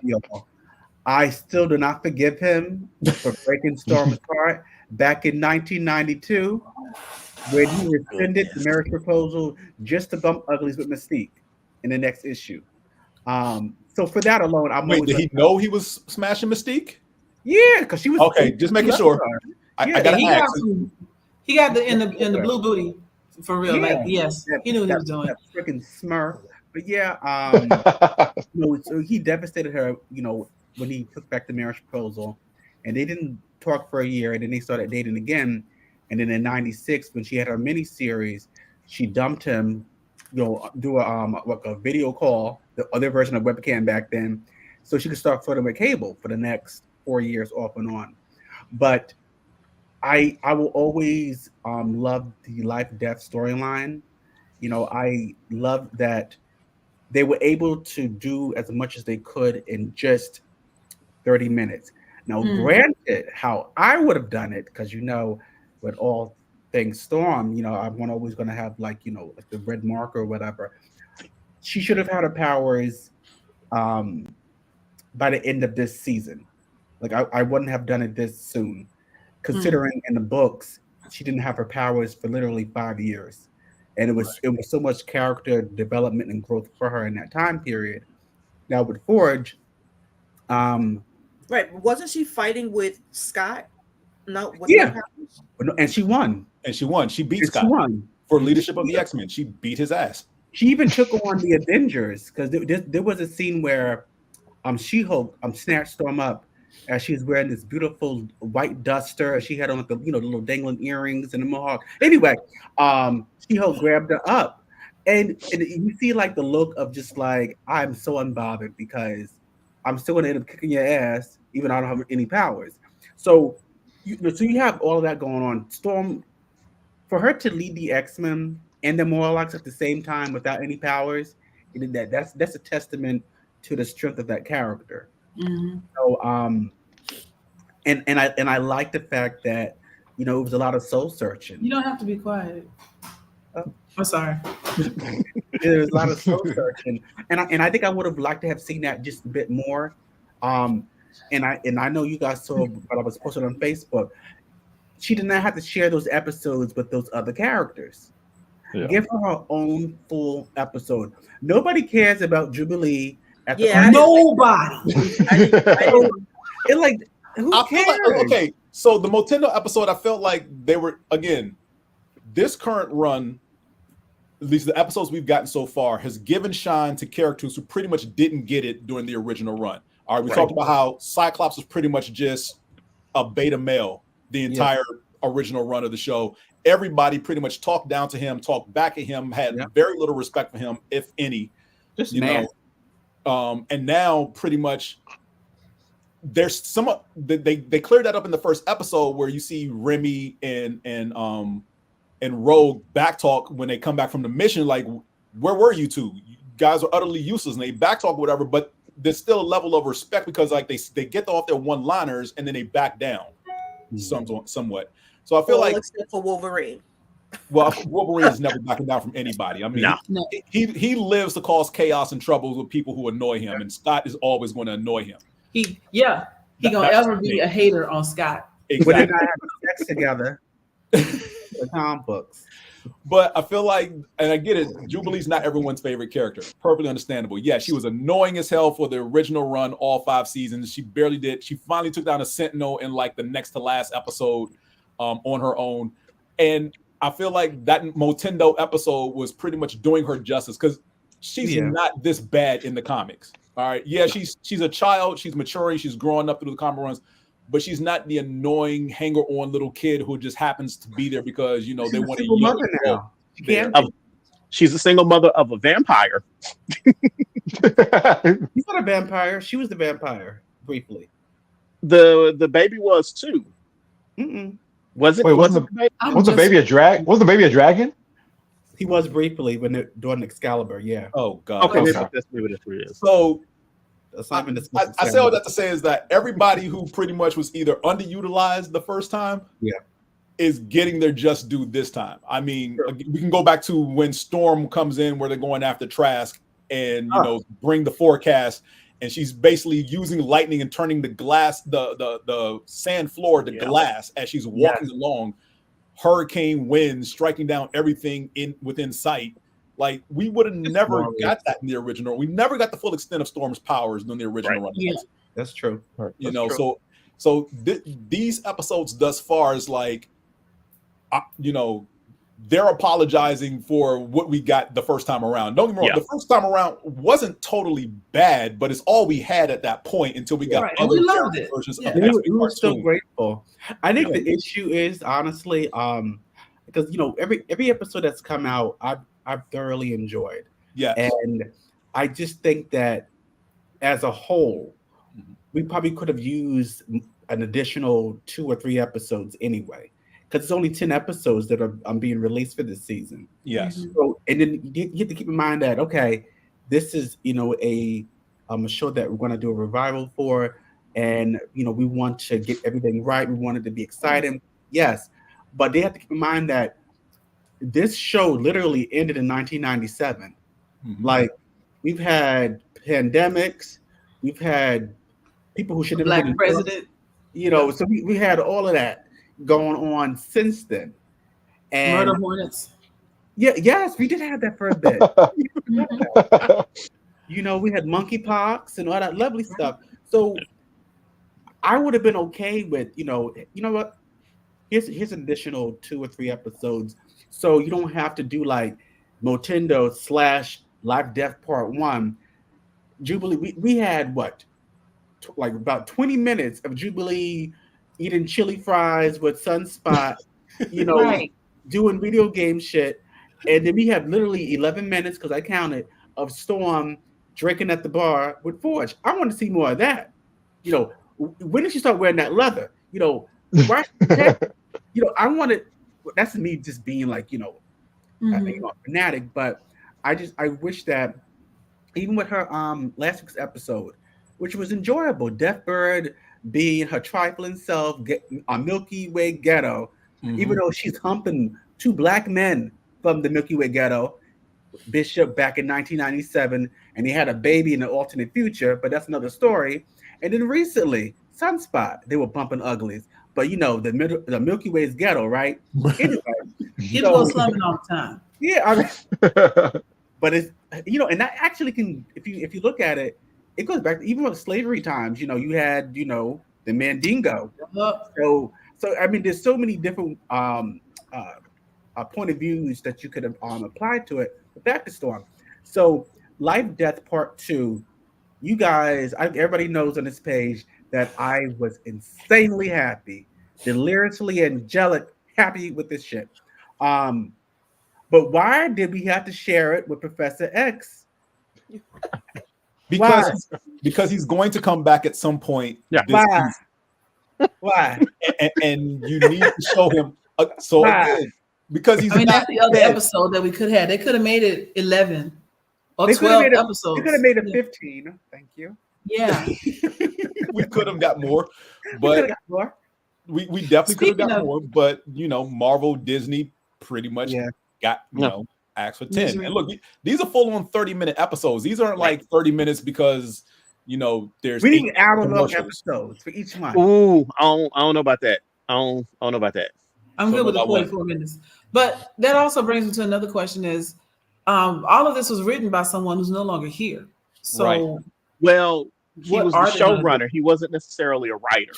y'all, I still do not forgive him for breaking Storm's heart back in 1992 when he rescinded the marriage proposal just to bump uglies with Mystique in the next issue. So for that alone, I'm Wait, did he know he was smashing Mystique? Yeah, because she was okay. Just making sure. I gotta ask. He got in the blue booty for real. Yeah. Like, yes, he knew what he was doing. That freaking Smurf. But yeah, so he devastated her, you know, when he took back the marriage proposal, and they didn't talk for a year, and then they started dating again. And then in '96, when she had her mini series, she dumped him, you know, do a video call, the other version of webcam back then, so she could start flirting with Cable for the next 4 years off and on. But I will always love the life death storyline. You know, I love that they were able to do as much as they could in just 30 minutes. Now, granted, how I would have done it, because you know, with all things Storm, you know, I'm always going to have like, you know, like the red marker or whatever. She should have had her powers by the end of this season. Like I wouldn't have done it this soon, considering in the books she didn't have her powers for literally 5 years, and it was so much character development and growth for her in that time period. Now with Forge, right, wasn't she fighting with Scott? No, and she won. She beat Scott for leadership of the X-Men. She beat his ass. She even took on the Avengers, because there was a scene where She-Hulk snatched Storm up as she was wearing this beautiful white duster. She had on like the little dangling earrings and the mohawk. Anyway, She-Hulk grabbed her up, and you see like the look of just like, I'm so unbothered because I'm still going to end up kicking your ass even though I don't have any powers. So you have all of that going on. Storm, for her to lead the X-Men and the Morlocks at the same time without any powers, that's a testament to the strength of that character. So and I like the fact that, you know, it was a lot of soul searching. You don't have to be quiet. I'm sorry. There was a lot of soul searching, and I think I would have liked to have seen that just a bit more. And I know you guys saw what I was posting on Facebook. She did not have to share those episodes with those other characters. Yeah. Give her own full episode. Nobody cares about Jubilee. Nobody. Who cares? Okay, so the Motendo episode, I felt like they were, again, this current run, at least the episodes we've gotten so far, has given shine to characters who pretty much didn't get it during the original run. All right, we talked about how Cyclops was pretty much just a beta male the entire original run of the show. Everybody pretty much talked down to him, talked back at him, had very little respect for him, if any. Just you know. And now pretty much there's they cleared that up in the first episode where you see Remy and Rogue backtalk when they come back from the mission, like, where were you two? You guys are utterly useless, and they backtalk whatever, but there's still a level of respect because like they get off their one-liners and then they back down somewhat. So I feel like except for Wolverine. Well, Wolverine is never backing down from anybody. I mean, he lives to cause chaos and troubles with people who annoy him, and Scott is always going to annoy him. He gonna ever be a hater on Scott. Exactly. But they're not having sex together. The comic books. But I feel like, and I get it, Jubilee's not everyone's favorite character. Perfectly understandable. Yeah, she was annoying as hell for the original run, all 5 seasons. She barely did. She finally took down a Sentinel in like the next to last episode on her own. And I feel like that Motendo episode was pretty much doing her justice because she's not this bad in the comics. All right. Yeah, she's a child. She's maturing. She's growing up through the comic runs, but she's not the annoying hanger-on little kid who just happens to be there because, you know, they want to mother now. She's a single mother of a vampire. She's not a vampire. She was the vampire briefly. The baby was too. Was it? Wait, wasn't the baby a drag? Was the baby a dragon? He was briefly when they're doing Excalibur. Yeah. Oh God. Okay, that's maybe that's what it is. So I say all that to say is that everybody who pretty much was either underutilized the first time, is getting their just due this time. I mean, we can go back to when Storm comes in where they're going after Trask and you know bring the forecast. And she's basically using lightning and turning the glass, the sand floor to glass as she's walking along. Hurricane winds striking down everything within sight. Like we would have never got that in the original. We never got the full extent of Storm's powers in the original run. Yeah, that's true. You know, so these episodes thus far is like, you know, they're apologizing for what we got the first time around. Don't get me wrong, the first time around wasn't totally bad, but it's all we had at that point until we got other versions of it. We were so grateful. I think the issue is honestly, because you know, every episode that's come out, I've thoroughly enjoyed. Yeah. And I just think that as a whole, we probably could have used an additional 2 or 3 episodes anyway. Because it's only 10 episodes that are being released for this season. Yes. So, and then you have to keep in mind that, okay, this is, you know, a show that we're going to do a revival for. And, you know, we want to get everything right. We want it to be exciting. Yes. But they have to keep in mind that this show literally ended in 1997. Like, we've had pandemics. We've had people who should have been president. You know, so we had all of that going on since then. And Murder Hornets. Yeah, yes, we did have that for a bit. You know, we had monkeypox and all that lovely stuff. So I would have been okay with, you know what? Here's an additional 2 or 3 episodes. So you don't have to do like Motendo / Life Death Part 1. Jubilee, we had what? Like about 20 minutes of Jubilee eating chili fries with Sunspot, you know, doing video game shit. And then we have literally 11 minutes, because I counted, of Storm drinking at the bar with Forge. I want to see more of that. You know, when did she start wearing that leather? You know, why? You know, I wanted, that's me just being like, you know, a fanatic, but I wish that even with her last week's episode, which was enjoyable, Deathbird being her trifling self on Milky Way ghetto, even though she's humping 2 black men from the Milky Way ghetto, Bishop back in 1997, and he had a baby in the alternate future, but that's another story. And then recently, Sunspot, they were bumping uglies, but you know, the Milky Way's ghetto, right? Anyway, it was slumming all the time. Yeah, I mean, but it's, you know, and that actually can, if you look at it, it goes back to even with slavery times. You know, you had, you know, the Mandingo. So I mean, there's so many different point of views that you could have applied to it. But back to Storm. So Life Death Part 2, you guys, everybody knows on this page that I was insanely happy, deliriously angelic, happy with this shit. But why did we have to share it with Professor X? Because he's going to come back at some point. Yeah. Why? And you need to show him. Again, because he's. I mean, that's the other episode that we could have. They could have made it 11 or 12 episodes. They could have made it 15. Thank you. Yeah. We could have got more, but we definitely could have got more. But Marvel, Disney pretty much got asked for 10. And look, these are full on 30-minute episodes. These aren't like 30 minutes because there's we need hour-long episodes for each one. Ooh, I don't know about that. I don't know about that. I'm good with the 44 minutes. But that also brings me to another question: is all of this was written by someone who's no longer here. So, well, he was the showrunner. He wasn't necessarily a writer.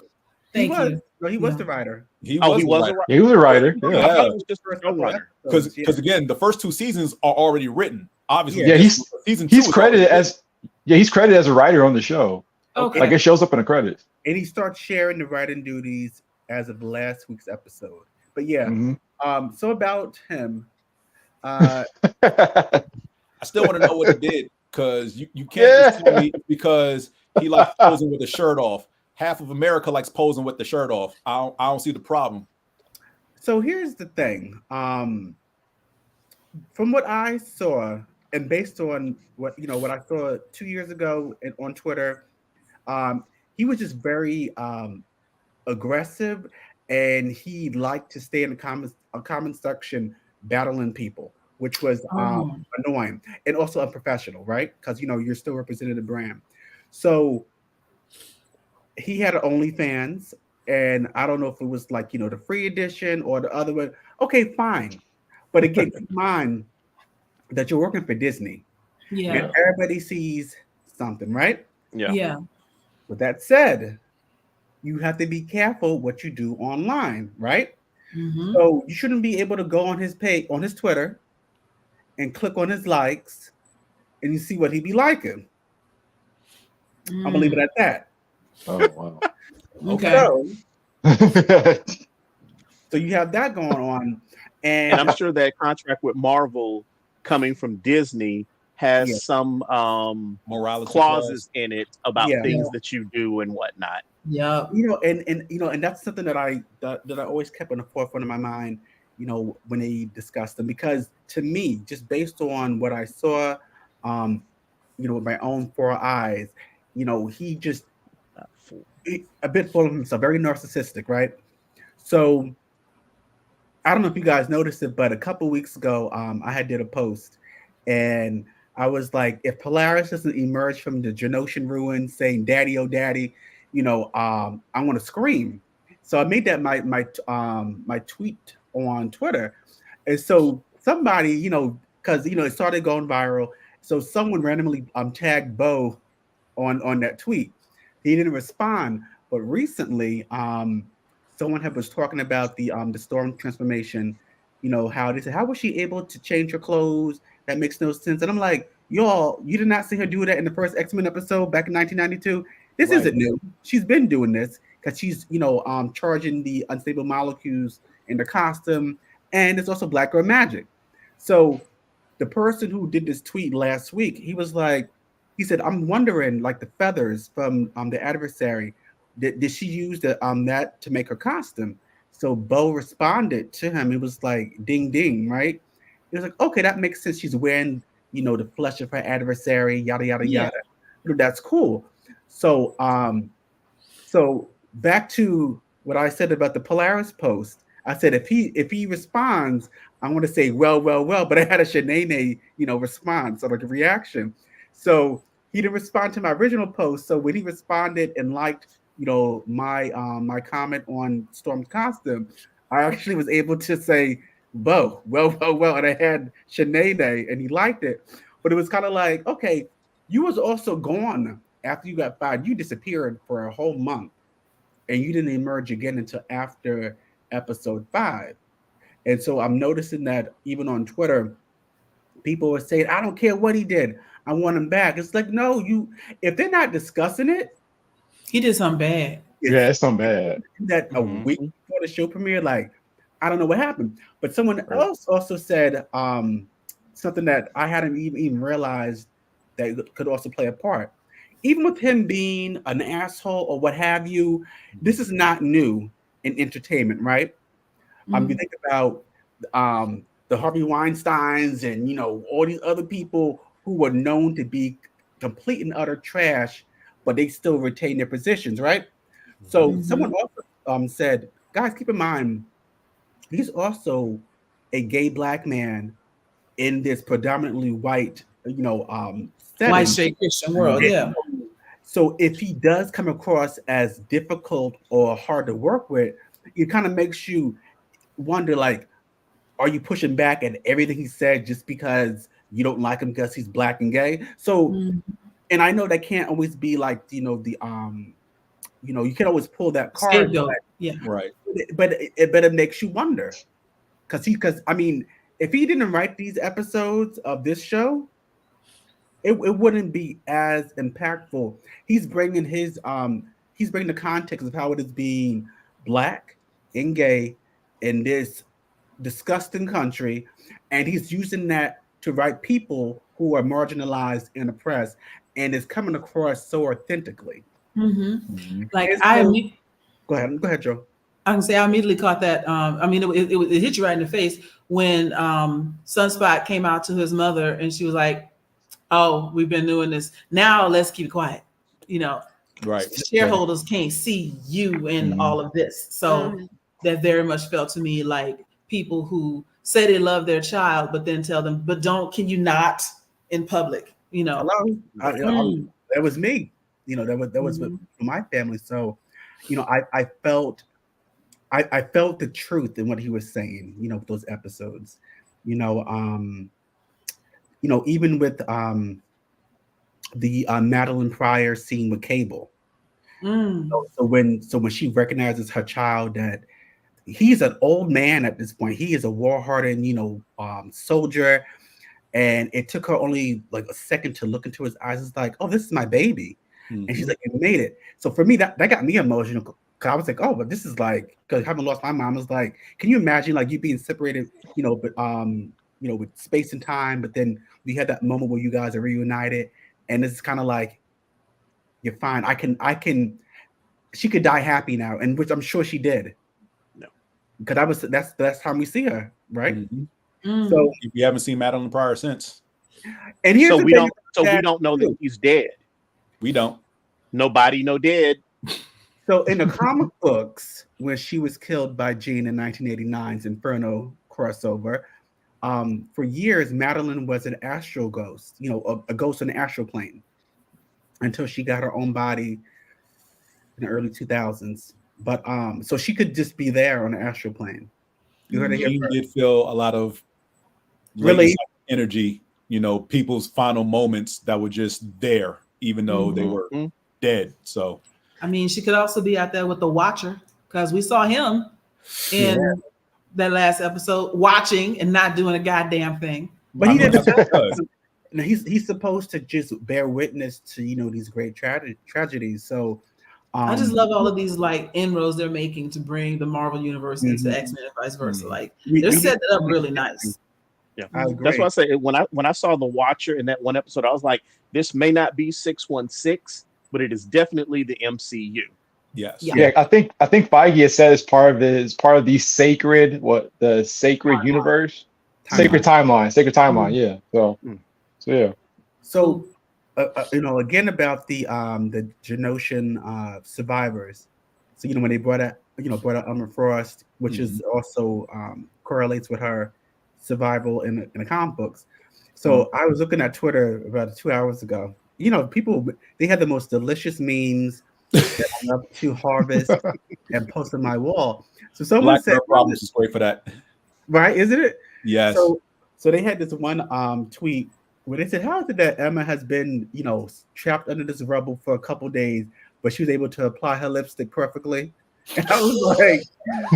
Thank you. No, he was the writer. He was a writer. He was a writer. Yeah. I thought it was just a showrunner. Because again, the first 2 seasons are already written. Obviously, he's credited as he's credited as a writer on the show. Okay. Like it shows up in the credits. And he starts sharing the writing duties as of last week's episode. But so about him. I still want to know what he did, because you can't just tell me because he likes posing with the shirt off. Half of America likes posing with the shirt off. I don't see the problem. So here's the thing. From what I saw, and based on what I saw 2 years ago on Twitter, he was just very aggressive, and he liked to stay in the comment section battling people, which was annoying and also unprofessional, right? Because you're still representing the brand. So he had an OnlyFans, and I don't know if it was like the free edition or the other one. Okay, fine, but again, keep in mind that you're working for Disney. Yeah. And everybody sees something, right? Yeah. With that said, you have to be careful what you do online, right? Mm-hmm. So you shouldn't be able to go on his page, on his Twitter, and click on his likes, and you see what he be liking. I'm gonna leave it at that. Oh wow. Okay. So you have that going on, and I'm sure that contract with Marvel coming from Disney has some morality clauses in it about things that you do and whatnot. Yeah, and that's something that I always kept on the forefront of my mind, when they discussed them, because to me, just based on what I saw, with my own 4 eyes, he just a bit full of himself, very narcissistic, right? So I don't know if you guys noticed it, but a couple weeks ago, I had did a post, and I was like, if Polaris doesn't emerge from the Genoshan ruins saying "Daddy, oh Daddy," I want to scream. So I made that my tweet on Twitter, and so somebody, because it started going viral, so someone randomly tagged Bo on that tweet. He didn't respond, but recently, someone was talking about the Storm transformation. How they said, how was she able to change her clothes? That makes no sense. And I'm like, y'all, you did not see her do that in the first X-Men episode back in 1992. This isn't new. She's been doing this because she's, charging the unstable molecules in the costume, and it's also Black Girl Magic. So the person who did this tweet last week, he said, I'm wondering, like the feathers from the adversary, did she use that to make her costume? So Bo responded to him. It was like, ding, ding, right? It was like, okay, that makes sense. She's wearing, the flesh of her adversary, yada, yada, yada. That's cool. So, so back to what I said about the Polaris post. I said, if he responds, I want to say, well, but I had a Shanae, response or like a reaction. So he didn't respond to my original post. So when he responded and liked, my comment on Storm's costume, I actually was able to say, Bo, well, and I had Shanae, and he liked it. But it was kind of like, okay, you was also gone after you got fired. You disappeared for a whole month, and you didn't emerge again until after episode 5. And so I'm noticing that even on Twitter, people were saying, I don't care what he did, I want him back. It's like, no, if they're not discussing it, he did something bad. It's something bad. That a week before the show premiere, like, I don't know what happened. But someone else also said something that I hadn't even realized that could also play a part. Even with him being an asshole or what have you, this is not new in entertainment, right? You think about the Harvey Weinsteins and all these other people who were known to be complete and utter trash, but they still retain their positions, right? So someone also said, guys, keep in mind, he's also a gay black man in this predominantly white, setting. White straight Christian world, yeah. So if he does come across as difficult or hard to work with, it kind of makes you wonder, like, are you pushing back at everything he said just because you don't like him because he's black and gay? So, and I know that can't always be like, you can always pull that card. Yeah, right. But it makes you wonder, because I mean, if he didn't write these episodes of this show, it wouldn't be as impactful. He's bringing the context of how it is being black and gay in this disgusting country, and he's using that to write people who are marginalized and oppressed, and it's coming across so authentically. Like go ahead, Joe. I can say I immediately caught that. It hit you right in the face when Sunspot came out to his mother and she was like, "Oh, we've been doing this. Now let's keep it quiet." Right. Shareholders can't see you in all of this. So that very much felt to me like people who say they love their child, but then tell them, "But can you not in public?" Hello, that was me. That was with my family. So, I felt the truth in what he was saying. Those episodes. Even with the Madeline Pryor scene with Cable. So when she recognizes her child, that he's an old man at this point. He is a war-hardened, soldier. And it took her only like a second to look into his eyes. It's like, oh, this is my baby. And she's like, you made it. So for me, that got me emotional. Cause I was like, oh, but this is like, because having lost my mom, was like, can you imagine like you being separated, with space and time, but then we had that moment where you guys are reunited, and it's kind of like, you're fine. She could die happy now, and which I'm sure she did. No, because that's the last time we see her, right? So if you haven't seen Madeline Pryor since, and here's we don't know that he's dead. We don't. Nobody know dead. So in the comic books, when she was killed by Jean in 1989's Inferno crossover, for years Madeline was an astral ghost, a ghost in the astral plane, until she got her own body in the early 2000s. But so she could just be there on the astral plane. You did feel a lot of really energy, people's final moments that were just there, even though they were dead. So I mean, she could also be out there with the Watcher, because we saw him in that last episode watching and not doing a goddamn thing. But he didn't. He's supposed to just bear witness to these great tragedies. So I just love all of these like inroads they're making to bring the Marvel universe into X-Men and vice versa. Like they're setting it up really nice. Yeah, that's why I say when I saw the Watcher in that one episode, I was like, this may not be 616, but it is definitely the MCU. Yes. Yeah, I think Feige has said it's part of the sacred universe, sacred timeline. Yeah. So yeah. So again about the Genosian survivors. So when they brought out Emma Frost, which is also correlates with her survival in the comic books. So I was looking at Twitter about 2 hours ago. People, they had the most delicious memes that I love to harvest and post on my wall. So someone said, "Problems is great for that, right? Isn't it?" Yes. So they had this one tweet where they said, "How is it that Emma has been, trapped under this rubble for a couple days, but she was able to apply her lipstick perfectly?" And I was like,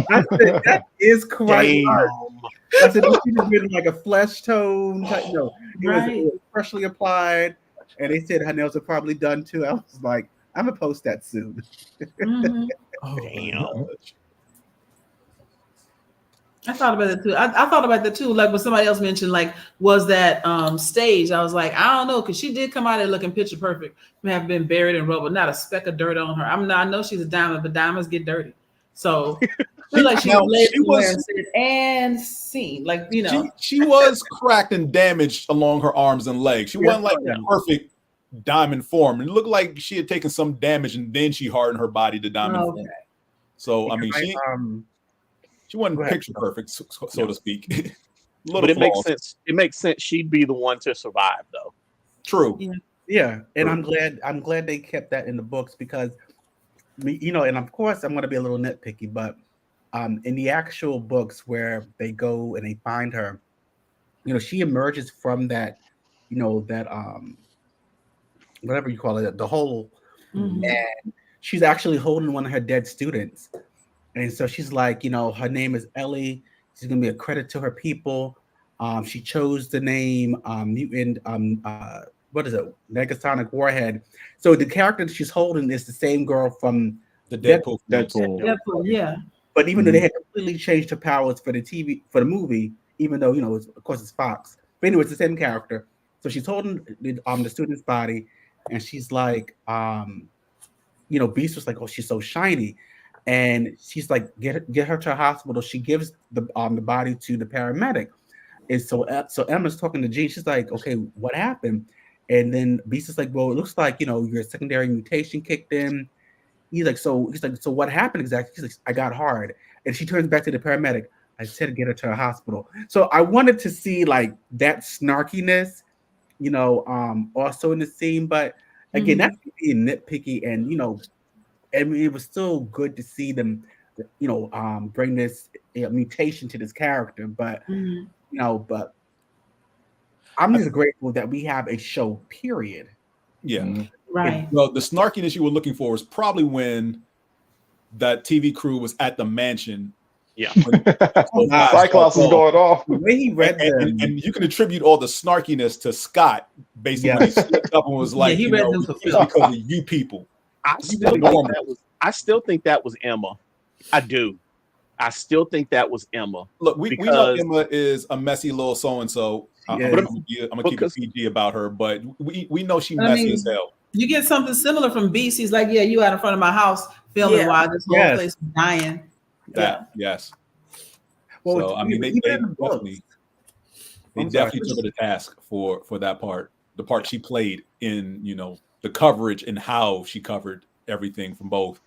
I said, that is quite hard. I said, she was really like a flesh tone, it was freshly applied. And they said her nails are probably done too. I was like, I'm gonna post that soon. Oh, damn. I thought about it too. I thought about that too. Like when somebody else mentioned, like, was that stage? I was like, I don't know, because she did come out there looking picture perfect. May have been buried in rubble, not a speck of dirt on her. I know she's a diamond, but diamonds get dirty. So I feel like she was and seen, she was cracked and damaged along her arms and legs. She wasn't like perfect diamond form, and it looked like she had taken some damage, and then she hardened her body to diamond form. So I mean, she wasn't picture perfect, so to speak. But it makes sense. It makes sense she'd be the one to survive, though. True. Yeah, and I'm glad they kept that in the books because, you know, and of course I'm going to be a little nitpicky, but in the actual books where they go and they find her, you know, she emerges from that, you know, that whatever you call it, the hole, and she's actually holding one of her dead students, and so she's like, you know, her name is Ellie. She's gonna be a credit to her people. She chose the name mutant. What is it? Negasonic Warhead. So the character that she's holding is the same girl from the Deadpool. Deadpool, yeah. But even though they had completely changed her powers for the movie, even though, you know, of course it's Fox. But anyway, it's the same character. So she's holding the student's body, and she's like, you know, Beast was like, oh, she's so shiny. And she's like, get her to a hospital. She gives the body to the paramedic. And so Emma's talking to Jean. She's like, okay, what happened? And then Beast is like, well, it looks like, you know, your secondary mutation kicked in. He's like, so what happened exactly? She's like, I got hard. And she turns back to the paramedic. I said to get her to a hospital. So I wanted to see like that snarkiness, you know, also in the scene. But again, that's being nitpicky, and you know, I mean, it was still good to see them, you know, bring this mutation to this character. But you know, but I'm just grateful that we have a show. Period. Yeah. Right. Well, the snarkiness you were looking for was probably when that TV crew was at the mansion. Yeah. Cyclops was going off. The way he read them. And you can attribute all the snarkiness to Scott, basically, when he slipped up and was like, he you read know, them it's because of you people. I still think that was Emma. I do. I still think that was Emma. Look, we know Emma is a messy little so-and-so. I'm gonna keep it PG about her, but we know she's messy as hell. You get something similar from Beast. He's like, yeah, you out in front of my house filming while this whole place is dying. Yes. Well, so I mean, they definitely took her to task for that part, the part she played in, you know, the coverage and how she covered everything from both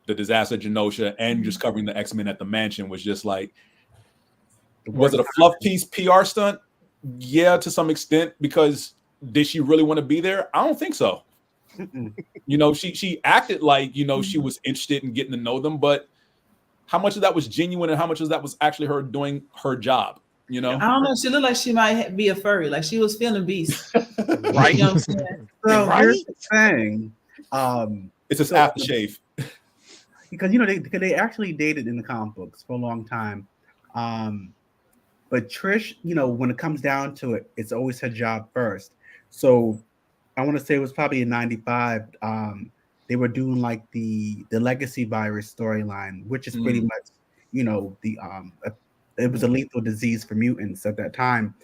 the disaster at Genosha and just covering the X-Men at the mansion was just like, was it a fluff piece PR stunt? Yeah, to some extent, because did she really want to be there? I don't think so. You know, she acted like, you know, she was interested in getting to know them, but how much of that was genuine and how much of that was actually her doing her job? You know, I don't know. She looked like she might be a furry, like she was feeling Beast, right? You know what I'm saying? So here's the thing. It's just aftershave. Because, you know, they actually dated in the comic books for a long time. But Trish, you know, when it comes down to it, it's always her job first. So I want to say it was probably in '95. They were doing like the legacy virus storyline, which is pretty much, you know, it was a lethal disease for mutants at that time.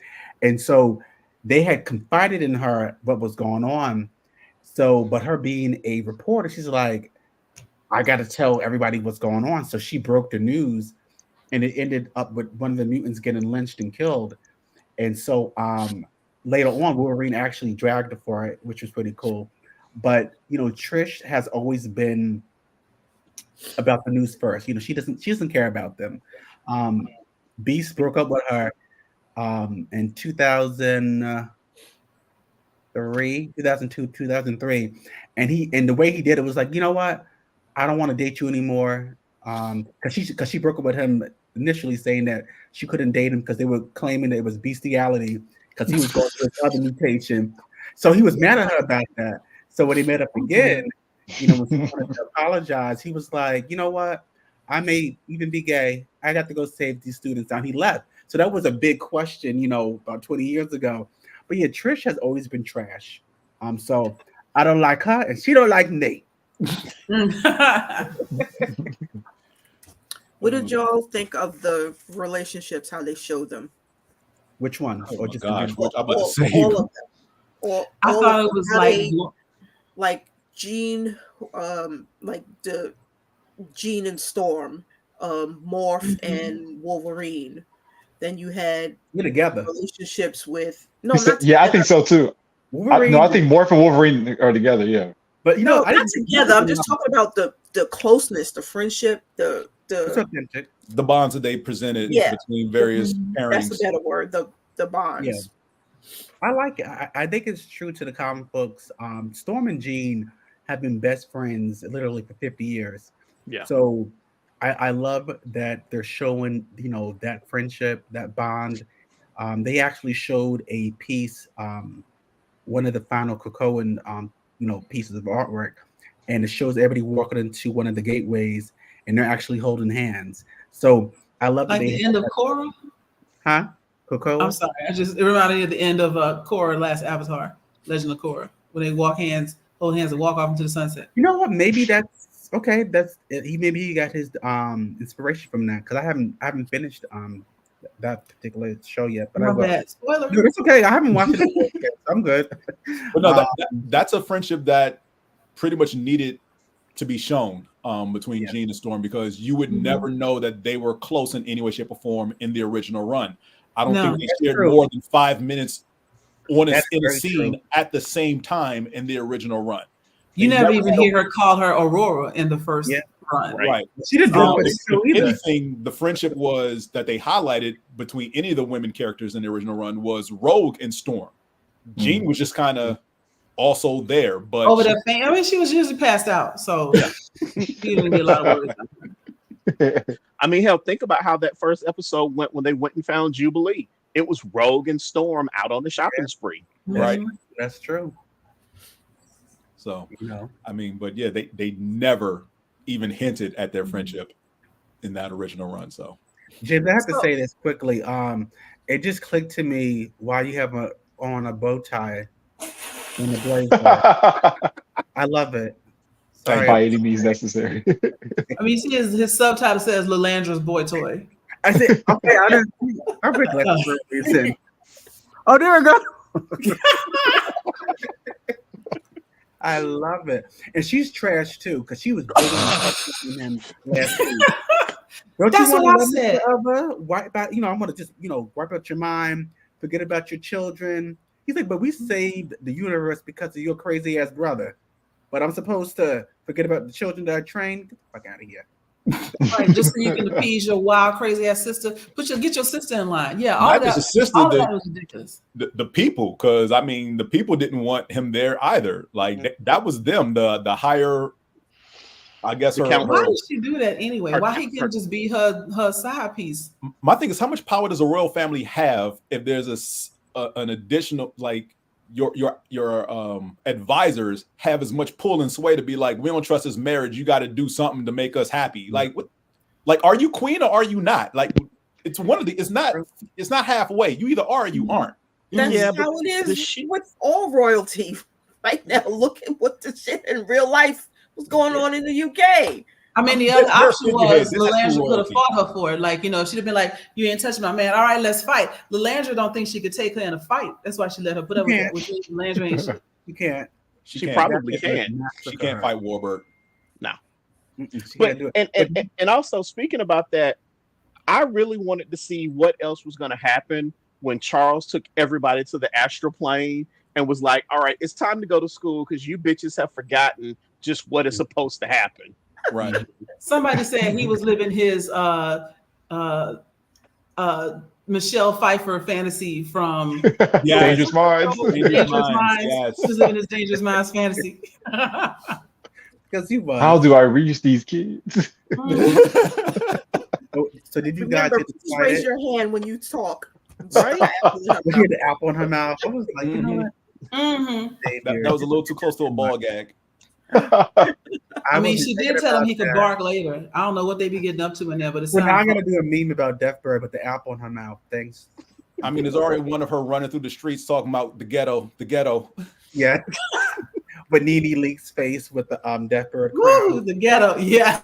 And so they had confided in her what was going on. So, but her being a reporter, she's like, I got to tell everybody what's going on. So she broke the news, and it ended up with one of the mutants getting lynched and killed. And so later on, Wolverine actually dragged her for it, which was pretty cool. But, you know, Trish has always been about the news first. You know, she doesn't care about them. Beast broke up with her in 2003, 2003. And the way he did it was like, you know what? I don't want to date you anymore. Because she broke up with him initially, saying that she couldn't date him because they were claiming that it was bestiality because he was going through another mutation. So he was mad at her about that. So when they met up again, you know, when she wanted to apologize, he was like, you know what? I may even be gay. I got to go save these students down. He left. So that was a big question, you know, about 20 years ago. But yeah, Trish has always been trash. So I don't like her, and she don't like Nate. What did y'all think of the relationships, how they show them? Which one? Oh just gosh, all I'm about to say. All of them. I thought it was like Jean, like the Jean and Storm, Morph and Wolverine. Then you had together relationships with I think so too. No, I think Morph and Wolverine are together. Yeah, but not together. I'm just talking about the closeness, the friendship, the bonds that they presented between various pairings. That's a better word. The bonds. Yeah. I like it. I think it's true to the comic books. Storm and Jean have been best friends literally for 50 years. Yeah. So I love that they're showing, that friendship, that bond. They actually showed a piece, one of the final Krakoan, pieces of artwork, and it shows everybody walking into one of the gateways, and they're actually holding hands. So I love like the end of Korra. Huh? Krakoa? I'm sorry. It reminded me of the end of Korra, last Avatar, Legend of Korra, when they hold hands, and walk off into the sunset. You know what? Maybe that's okay. Maybe he got his inspiration from that, because I haven't finished that particular show yet. But spoiler. No, it's okay. I haven't watched it yet. I'm good. But no, that's a friendship that pretty much needed to be shown between Jean and Storm, because you would never know that they were close in any way, shape, or form in the original run. I don't think they shared more than 5 minutes in a scene at the same time in the original run. You never even hear her call her Aurora in the first run. Right. She didn't do it either. Anything, the friendship was that they highlighted between any of the women characters in the original run was Rogue and Storm. Jean was just kind of also there, but over that thing. I mean, she was usually passed out, so she didn't get a lot of words. I mean, hell, think about how that first episode went when they went and found Jubilee. It was Rogue and Storm out on the shopping spree. Right. That's true. So, I mean, but yeah, they never even hinted at their friendship in that original run. So, James, I have to say this quickly. It just clicked to me why you have on a bow tie and a blazer. I love it. Sorry. By any means necessary. I mean, see, his subtitle says Lilandra's boy toy. I said, okay, I'm glad oh, there we go. I love it. And she's trash too, because she was beating him last week. That's what I said. Wipe out, I'm gonna just, wipe out your mind, forget about your children. He's like, but we saved the universe because of your crazy ass brother. But I'm supposed to forget about the children that I trained. Get the fuck out of here. Right, just so you can appease your wild, crazy ass sister. Get your sister in line. Yeah, all that was ridiculous. The people, because I mean, the people didn't want him there either. Like that was them, the higher. I guess. Why did she do that anyway? Why he couldn't just be her side piece? My thing is, how much power does a royal family have if there's an additional your advisors have as much pull and sway to be like, we don't trust this marriage, you got to do something to make us happy. Like what, like are you queen or are you not? Like it's one of the it's not halfway. You either are or you aren't. That's how it is with all royalty right now. Look at what the shit in real life was going on in the UK. I mean, the other option was Lilandra could have fought her for it. Like, she'd have been like, you ain't touching my man. All right, let's fight. Lilandra don't think she could take her in a fight. That's why she let her put up with that. Lilandra ain't shit. You can't. She probably can. She can't fight Warbird. No. But and also speaking about that, I really wanted to see what else was going to happen when Charles took everybody to the astral plane and was like, all right, it's time to go to school because you bitches have forgotten just what is supposed to happen. Right. Somebody said he was living his Michelle Pfeiffer fantasy from Dangerous Minds. Dangerous Minds. Yes. He was living his Dangerous Minds fantasy. Because he was. How do I reach these kids? So did you Remember, guys raise your hand when you talk? Right? We had the apple in her mouth. I was like, you know what? That was a little too close to a ball gag. I mean, she did tell him he could bark later. I don't know what they be getting up to in there, but it's now I'm gonna do a meme about Deathbird with the apple in her mouth. Thanks. I mean, there's already one of her running through the streets talking about the ghetto. Yeah. But Nene Leak's face with the Deathbird. Woo, the ghetto. Yeah.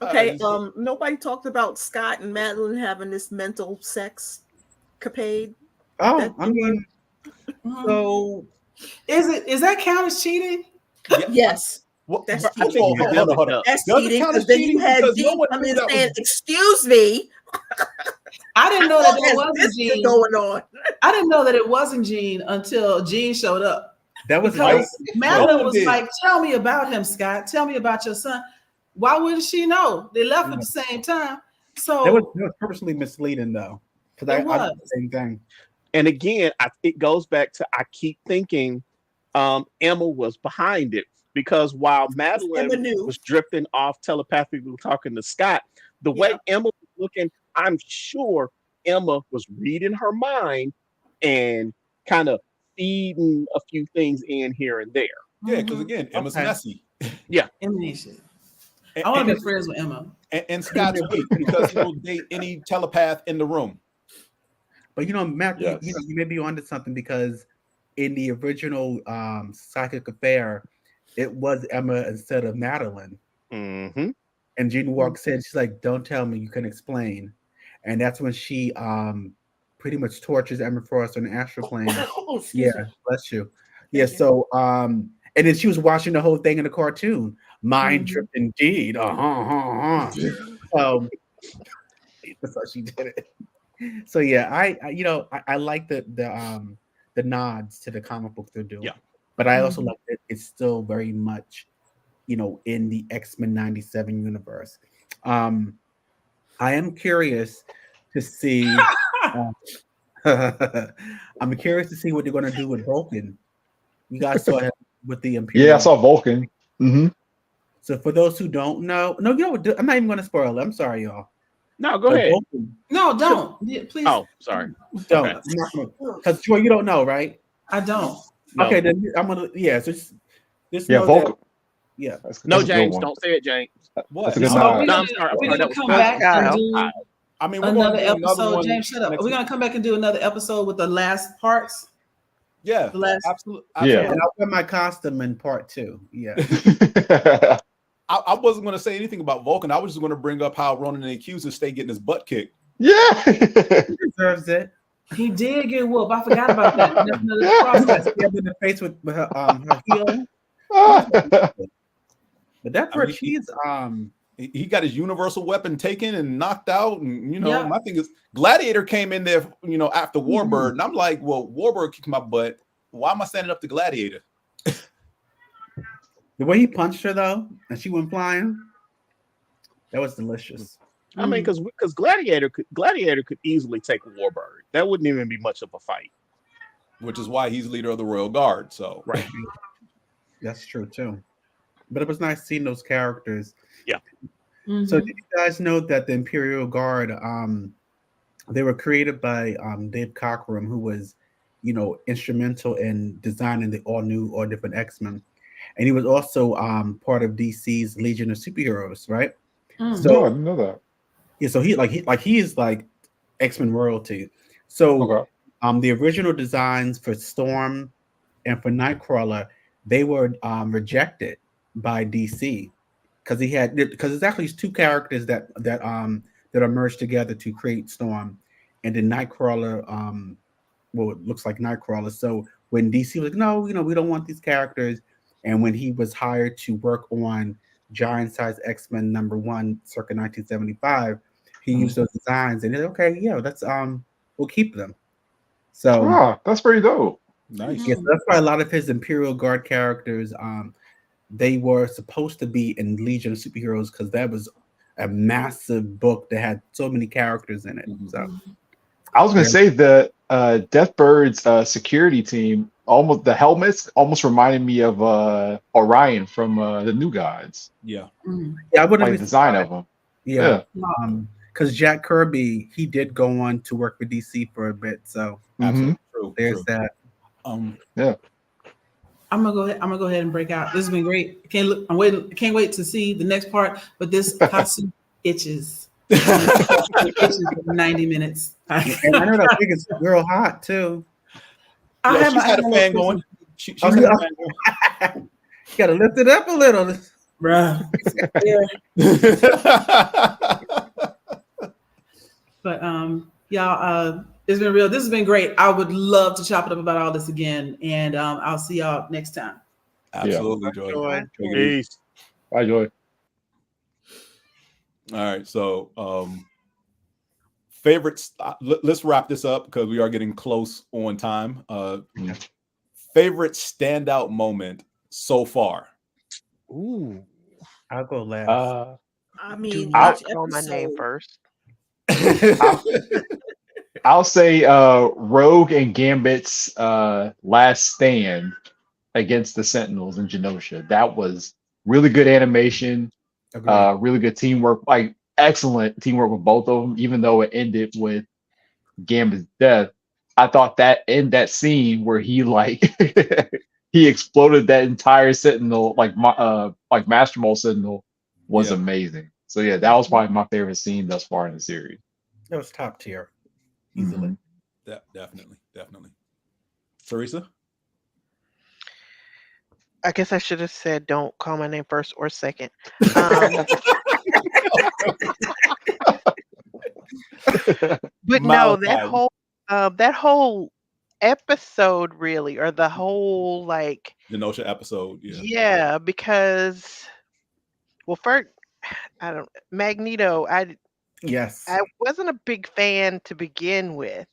Okay. Nobody talked about Scott and Madeline having this mental sex capade. Oh, I mean. So, is that count as cheating? Yes. Well, that's cheating. Hold on. That's cheating because then you had Dean come in saying, "Excuse me." I didn't know that it wasn't Jean going on. I didn't know that it wasn't Jean until Jean showed up. That was because right. Madeline was like, "Tell me about him, Scott. Tell me about your son." Why wouldn't she know? They left at the same time. So that was purposely misleading, though, because I did the same thing. And again, it goes back to I keep thinking Emma was behind it, because while Madeline was drifting off telepathically talking to Scott, the way Emma was looking, I'm sure Emma was reading her mind and kind of feeding a few things in here and there. Yeah, because again, Emma's messy. Yeah. I want to be friends with Emma. And Scott's weak because he will date any telepath in the room. But Matt, you may be onto something, because in the original Psychic Affair, it was Emma instead of Madeline. Mm-hmm. And Jean walks in, she's like, "Don't tell me, you can explain." And that's when she pretty much tortures Emma Frost on the astral plane. Bless you. Yeah, so and then she was watching the whole thing in the cartoon. Mind trip indeed. That's how she did it. So yeah, I like the nods to the comic book they're doing. Yeah. But I also like that it's still very much, in the X-Men 97 universe. I am curious to see I'm curious to see what they're gonna do with Vulcan. You guys saw him with the Imperial. Yeah, I saw Vulcan. Mm-hmm. So for those who don't know, I'm not even gonna spoil it. I'm sorry, y'all. No, go ahead. Vulcan, no, don't. Please. Oh, sorry. Don't. Because Joy, you don't know, right? I don't. No. Okay, then I'm gonna. Yeah, so just Vulcan. That's no, James, don't say it, James. What? I'm sorry. We're gonna come back and do another episode. James, shut up. We're gonna come back and do another episode with the last parts. Yeah, the last. Absolutely. Yeah, and I'll wear my costume in part 2. Yeah. I wasn't going to say anything about Vulcan. I was just going to bring up how Ronan the Accuser stay getting his butt kicked. Yeah, he deserves it. He did get whooped. I forgot about that. That's another process. He had in the face with her heel. But that part, he's he got his universal weapon taken and knocked out, and my thing is Gladiator came in there, after Warbird, and I'm like, well, Warbird kicked my butt. Why am I standing up to Gladiator? The way he punched her though, and she went flying, that was delicious. I mean, because Gladiator could easily take Warbird. That wouldn't even be much of a fight. Which is why he's leader of the Royal Guard. So right, that's true too. But it was nice seeing those characters. Yeah. Mm-hmm. So did you guys know that the Imperial Guard, they were created by Dave Cockrum, who was, instrumental in designing the all different X-Men. And he was also part of DC's Legion of Superheroes, right? Mm-hmm. So I didn't know that. Yeah, so he is like X-Men royalty. So the original designs for Storm and for Nightcrawler, they were rejected by DC because it's actually 2 characters that are merged together to create Storm, and then Nightcrawler. It looks like Nightcrawler. So when DC was like, no, we don't want these characters. And when he was hired to work on Giant Size X-Men #1 circa 1975, he used those designs and okay, that's we'll keep them. So that's pretty dope. Nice. Yeah, so that's why a lot of his Imperial Guard characters, they were supposed to be in Legion of Superheroes because that was a massive book that had so many characters in it. So I was gonna say that Deathbird's security team, almost the helmets almost reminded me of Orion from the New Gods. Yeah. Yeah, I wouldn't like design of them. Yeah. Because Jack Kirby, he did go on to work for DC for a bit. So there's that. Yeah. I'm gonna go ahead and break out. This has been great. Can't wait to see the next part. But this costume itches. Itches for 90 minutes. And I know that thing is real hot too. She's had a fan going. She's had a fan going. You gotta lift it up a little, bruh. But y'all, it's been real. This has been great. I would love to chop it up about all this again, and I'll see y'all next time. Absolutely, Joy. Peace. Bye, Joy. All right, so Favorites. Let's wrap this up because we are getting close on time. Favorite standout moment so far. Ooh, I'll go last. I mean, I'll each call my name first. I'll say Rogue and Gambit's last stand against the Sentinels in Genosha. That was really good animation, really good teamwork, like excellent teamwork with both of them, even though it ended with Gambit's death. I thought that in that scene where he like he exploded that entire Sentinel, like Master Mold Sentinel, was amazing. So yeah, that was probably my favorite scene thus far in the series. That was top tier, easily. Definitely. Teresa? I guess I should have said don't call my name first or second. But no, that whole episode really, or the whole like Genosha episode, yeah, because first Magneto, I wasn't a big fan to begin with,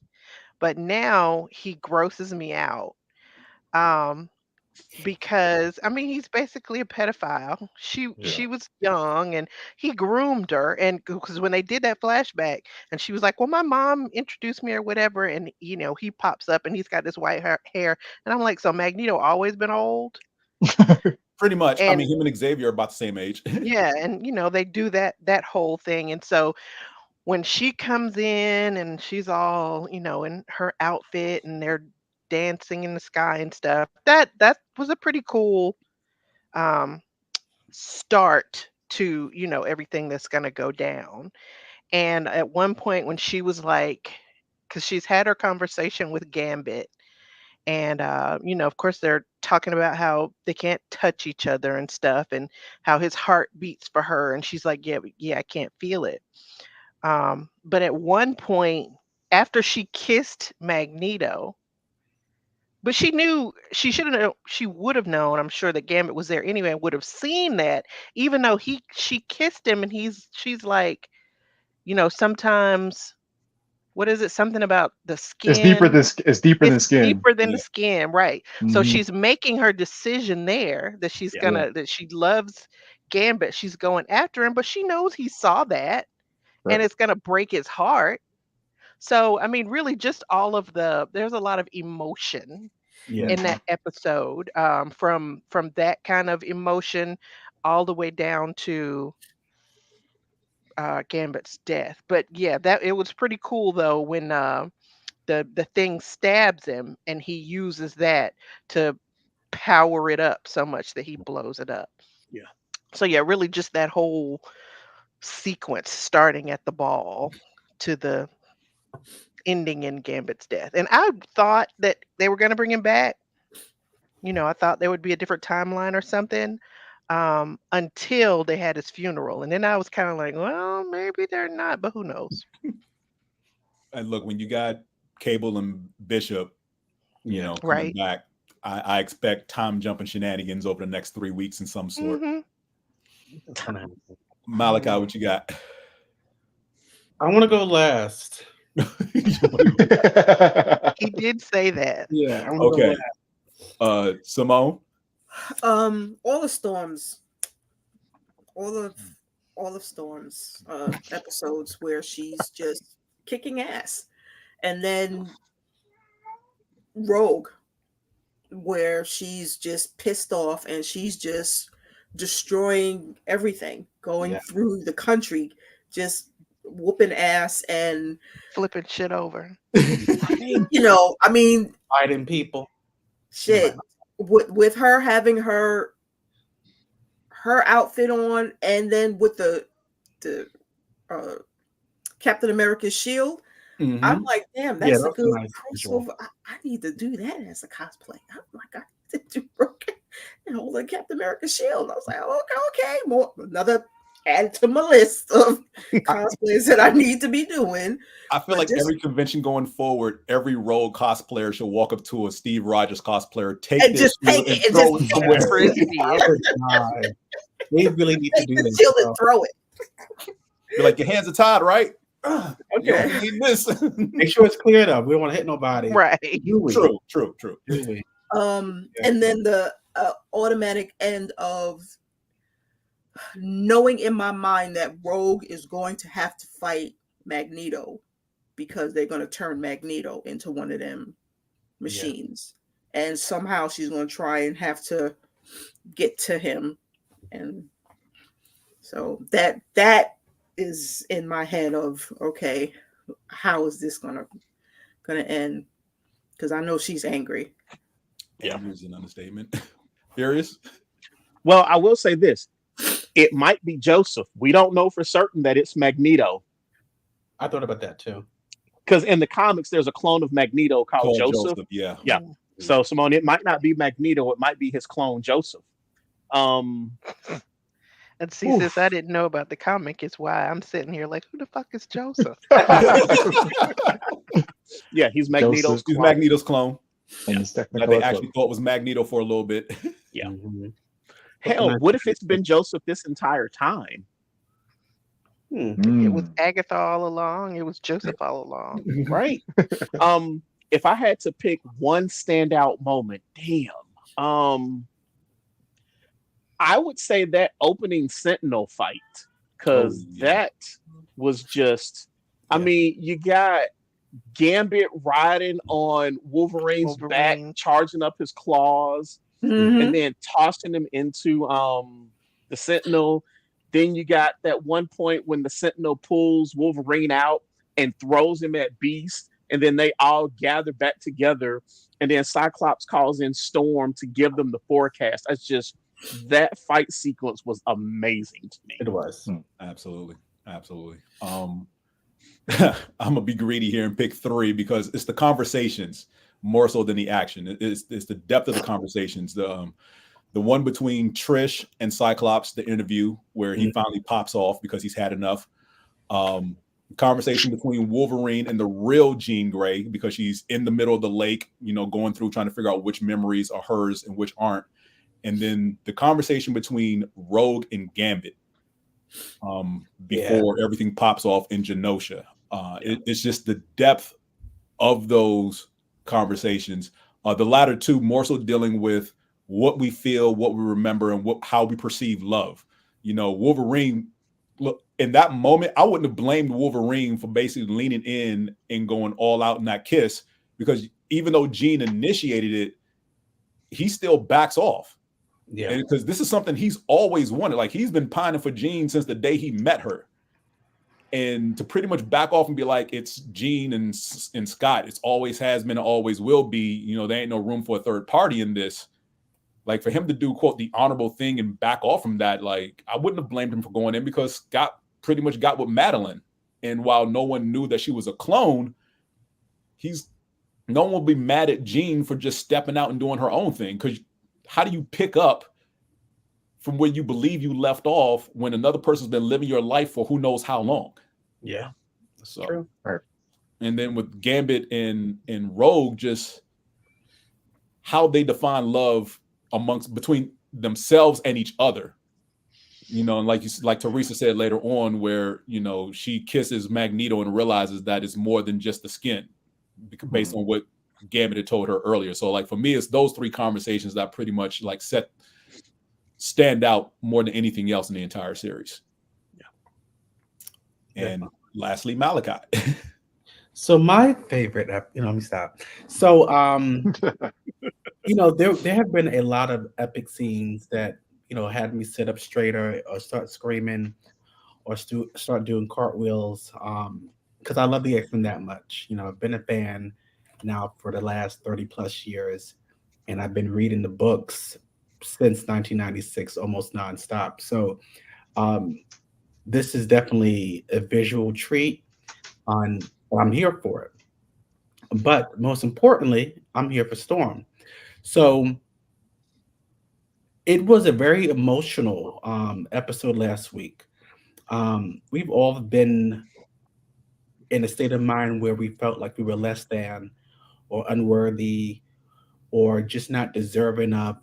but now he grosses me out. Because I mean he's basically a pedophile. She was young and he groomed her, and because when they did that flashback and she was like, well, my mom introduced me or whatever, and he pops up and he's got this white hair, and I'm like, so Magneto always been old? Pretty much. And, I mean, him and Xavier are about the same age. Yeah, and they do that whole thing, and so when she comes in and she's all in her outfit and they're dancing in the sky and stuff, that was a pretty cool start to everything that's going to go down. And at one point when she was like, because she's had her conversation with Gambit, and of course they're talking about how they can't touch each other and stuff, and how his heart beats for her, and she's like, yeah, I can't feel it. But at one point after she kissed Magneto, but she knew she would have known, I'm sure, that Gambit was there anyway, and would have seen that, even though she kissed him, and she's like, sometimes, what is it? Something about the skin. It's deeper than skin. Deeper than the skin, right? So she's making her decision there that she's that she loves Gambit. She's going after him, but she knows he saw that, and it's gonna break his heart. So, I mean, really just there's a lot of emotion in that episode, from that kind of emotion all the way down to Gambit's death. But yeah, it was pretty cool though when the thing stabs him and he uses that to power it up so much that he blows it up. Yeah. So yeah, really just that whole sequence starting at the ball to the ending in Gambit's death. And I thought that they were going to bring him back. I thought there would be a different timeline or something, until they had his funeral. And then I was kind of like, well, maybe they're not, but who knows? And look, when you got Cable and Bishop, coming back, I expect time jumping shenanigans over the next 3 weeks in some sort. Malachi, what you got? I want to go last. He did say that. Yeah. I okay. Simone. All the Storms. All the Storms episodes where she's just kicking ass, and then Rogue, where she's just pissed off and she's just destroying everything, going through the country, just whooping ass and flipping shit over. I mean, fighting people. Shit, with her having her outfit on, and then with the Captain America's shield. I'm like, damn, that's a good crossover. I need to do that as a cosplay. I'm like, I need to do Rogue and hold the Captain America's shield. I was like, okay, more another add to my list of cosplays that I need to be doing. I feel like every convention going forward, every Rogue cosplayer should walk up to a Steve Rogers cosplayer, take and this shield and throw it somewhere. They really need to do this. Shield and throw it. You're like, your hands are tied, right? Okay. Need this. Make sure it's cleared up. We don't want to hit nobody. Right. True. And then the automatic end of knowing in my mind that Rogue is going to have to fight Magneto because they're going to turn Magneto into one of them machines. And somehow she's going to try and have to get to him. And so that is in my head of, okay, how is this going to end? Because I know she's angry. Yeah, is an understatement. Furious? Well, I will say this. It might be Joseph. We don't know for certain that it's Magneto. I thought about that too. Because in the comics, there's a clone of Magneto called Joseph. Yeah. So, Simone, it might not be Magneto. It might be his clone, Joseph. And see, sis, I didn't know about the comic. It's why I'm sitting here like, who the fuck is Joseph? Yeah, he's Magneto's clone. He's Magneto's clone. And they actually thought was Magneto for a little bit. Yeah. Mm-hmm. Hell, what if it's been Joseph this entire time? It was Agatha all along. It was Joseph all along. Right. If I had to pick one standout moment, I would say that opening Sentinel fight, because that was just, I mean, you got Gambit riding on Wolverine's back, charging up his claws, and then tossing him into the Sentinel. Then you got that one point when the Sentinel pulls Wolverine out and throws him at Beast, and then they all gather back together, and then Cyclops calls in Storm to give them the forecast. That's just, that fight sequence was amazing to me. It was. Absolutely. I'm gonna be greedy here and pick 3 because it's the conversations more so than the action. It's the depth of the conversations. The one between Trish and Cyclops, the interview where he finally pops off because he's had enough. Conversation between Wolverine and the real Jean Grey because she's in the middle of the lake, going through trying to figure out which memories are hers and which aren't. And then the conversation between Rogue and Gambit before everything pops off in Genosha. It's just the depth of those conversations. The latter two more so dealing with what we feel, what we remember, and how we perceive love. Wolverine, look, in that moment, I wouldn't have blamed Wolverine for basically leaning in and going all out in that kiss, because even though Jean initiated it, he still backs off. Yeah. Because this is something he's always wanted. Like, he's been pining for Jean since the day he met her. And to pretty much back off and be like, it's Jean and Scott, it's always has been, always will be, there ain't no room for a third party in this. Like, for him to do, quote, the honorable thing and back off from that, like, I wouldn't have blamed him for going in, because Scott pretty much got with Madeline. And while no one knew that she was a clone, no one will be mad at Jean for just stepping out and doing her own thing. Because how do you pick up from where you believe you left off when another person's been living your life for who knows how long? Yeah, that's true. And then with Gambit and Rogue, just how they define love between themselves and each other. And like Teresa said later on, where she kisses Magneto and realizes that it's more than just the skin, based on what Gambit had told her earlier. So, like, for me, it's those 3 conversations that pretty much like stand out more than anything else in the entire series. And lastly, Malachi. So my favorite, let me stop. So, there have been a lot of epic scenes that, had me sit up straighter or start screaming or start doing cartwheels. Because I love the X-Men that much. I've been a fan now for the last 30 plus years, and I've been reading the books since 1996, almost nonstop. So this is definitely a visual treat. I'm here for it. But most importantly, I'm here for Storm. So it was a very emotional episode last week. We've all been in a state of mind where we felt like we were less than or unworthy or just not deserving of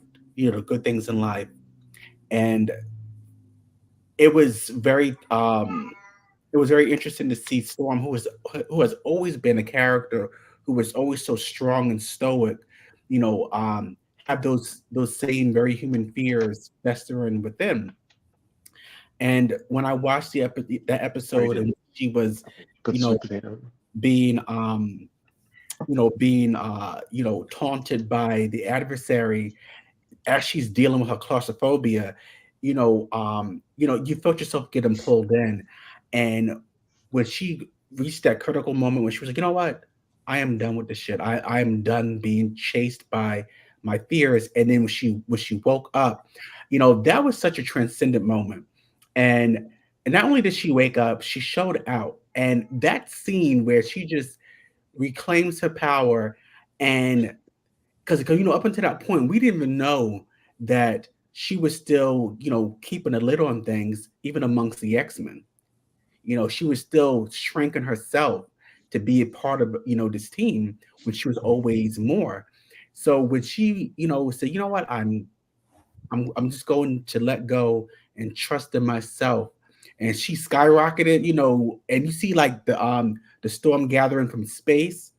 good things in life. And it was very it was very interesting to see Storm, who has always been a character who was always so strong and stoic, have those same very human fears festering within. And when I watched that episode, and she was, being taunted by the adversary as she's dealing with her claustrophobia, you felt yourself getting pulled in. And when she reached that critical moment when she was like, you know what, I am done with this shit. I am done being chased by my fears. And then when she woke up, that was such a transcendent moment. And not only did she wake up, she showed out. And that scene where she just reclaims her power, and because up until that point, we didn't even know that she was still, keeping a lid on things, even amongst the X-Men. She was still shrinking herself to be a part of, this team when she was always more. So when she, said, you know what, I'm just going to let go and trust in myself. And she skyrocketed, and you see like the storm gathering from space,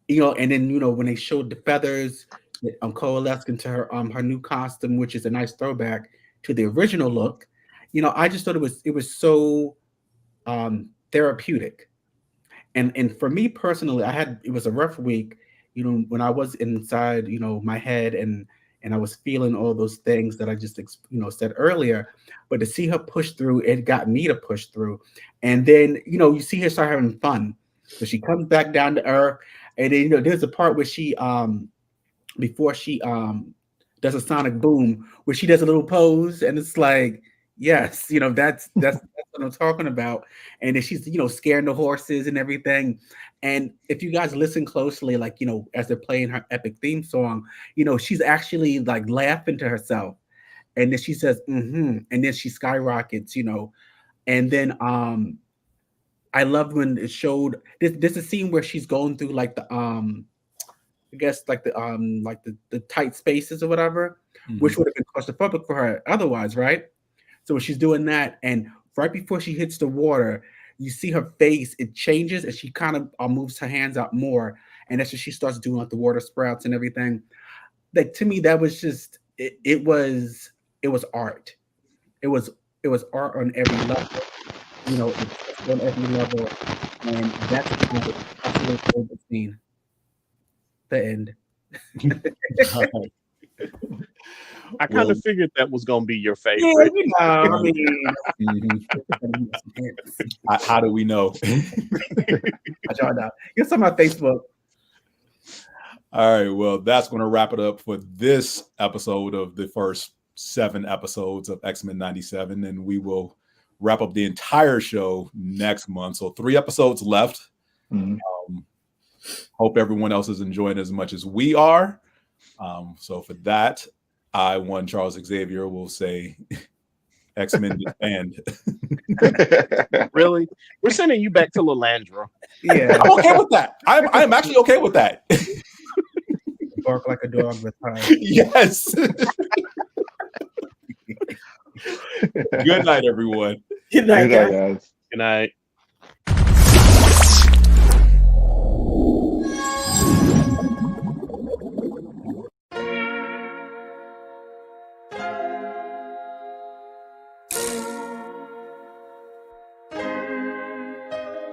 and then, when they showed the feathers coalesced into her new costume, which is a nice throwback to the original look. I just thought it was so therapeutic. And for me personally, it was a rough week, when I was inside, my head, and I was feeling all those things that I just, said earlier. But to see her push through, it got me to push through. And then, you see her start having fun. So she comes back down to earth. And then, there's a part where she, before she does a sonic boom, where she does a little pose. And it's like, yes, that's what I'm talking about. And then she's, scaring the horses and everything. And if you guys listen closely, like, as they're playing her epic theme song, she's actually like laughing to herself. And then she says, and then she skyrockets, and then I loved when it showed this a scene where she's going through like the I guess like the tight spaces or whatever, which would have been claustrophobic for her otherwise, right? So when she's doing that, and right before she hits the water, you see her face, it changes, and she kind of moves her hands out more, and that's when she starts doing like the water sprouts and everything. Like, to me, that was just it was art. It was art on every level, it's on every level, and that's my absolute favorite scene. The end. I kind of figured that was going to be your favorite. Yeah, How do we know? It's on my Facebook. All right, well, that's going to wrap it up for this episode of the first 7 episodes of X-Men 97, and we will wrap up the entire show next month. So 3 episodes left. Hope everyone else is enjoying as much as we are. So for that, I, one Charles Xavier, will say X-Men disband. Really? We're sending you back to Lalandra. Yeah, I'm okay with that. I'm actually okay with that. Bark like a dog with time. Yes. Good night, everyone. Good night, guys. Good night.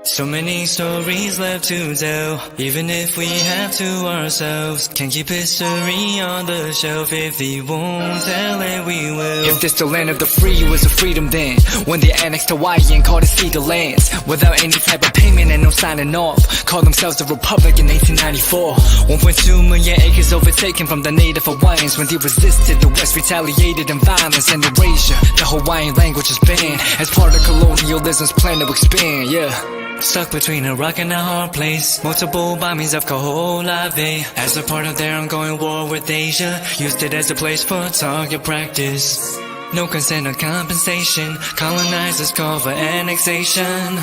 So many stories left to tell, even if we have to ourselves. Can't keep history on the shelf, if we won't tell it, we will. If this the land of the free, was a freedom then, when they annexed Hawaii and called it Cedar Lands, without any type of payment and no signing off, called themselves the Republic in 1894. 1.2 million acres overtaken from the native Hawaiians. When they resisted, the West retaliated in violence and erasure. The Hawaiian language is banned as part of colonialism's plan to expand, yeah. Stuck between a rock and a hard place, multiple bombings of Kaho'olawe. As a part of their ongoing war with Asia, used it as a place for target practice. No consent or compensation, colonizers call for annexation.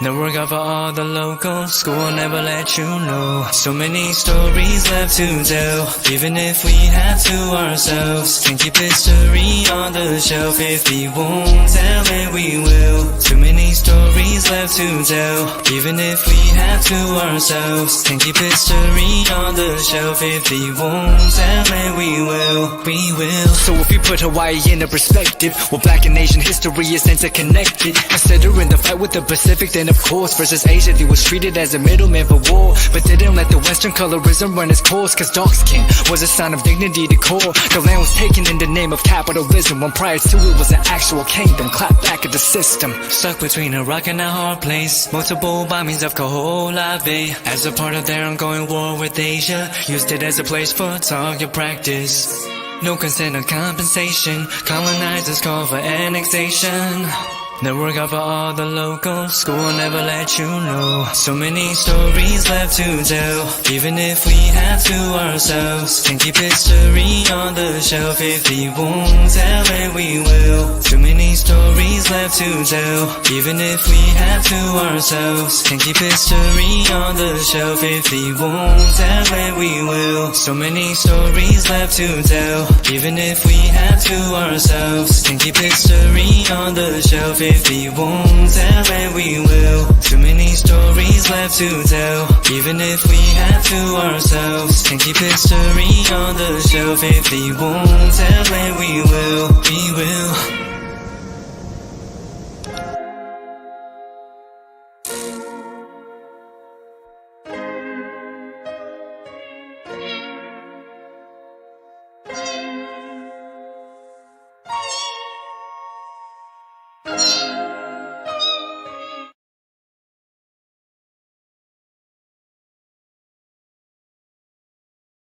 No work out for all the locals, school will never let you know. So many stories left to tell, even if we have to ourselves. Can keep history on the shelf. If we won't tell it, we will. Too many stories left to tell, even if we have to ourselves. Can keep history on the shelf. If we won't tell it, we will. We will. So if you put Hawaii into perspective, well, Black and Asian history is interconnected. Considering the fight with the Pacific, then of course versus Asia, they was treated as a middleman for war, but didn't let the Western colorism run its course, cause dark skin was a sign of dignity to core. The land was taken in the name of capitalism, when prior to it was an actual kingdom. Clap back at the system. Stuck between a rock and a hard place, multiple bombings of Kaho'olawe. As a part of their ongoing war with Asia, used it as a place for target practice. No consent or compensation, colonizers call for annexation. No work out for all the locals, school will never let you know. So many stories left to tell, even if we have to ourselves. Can keep history on the shelf. If we won't tell it, we will. Too many stories left to tell, even if we have to ourselves. Can keep history on the shelf. If we won't tell it, we will. So many stories left to tell, even if we have to ourselves. Can keep history on the shelf. If we won't tell it, we will. Too many stories left to tell, even if we have to ourselves. Can keep history on the shelf. If we won't tell it, we will. We will.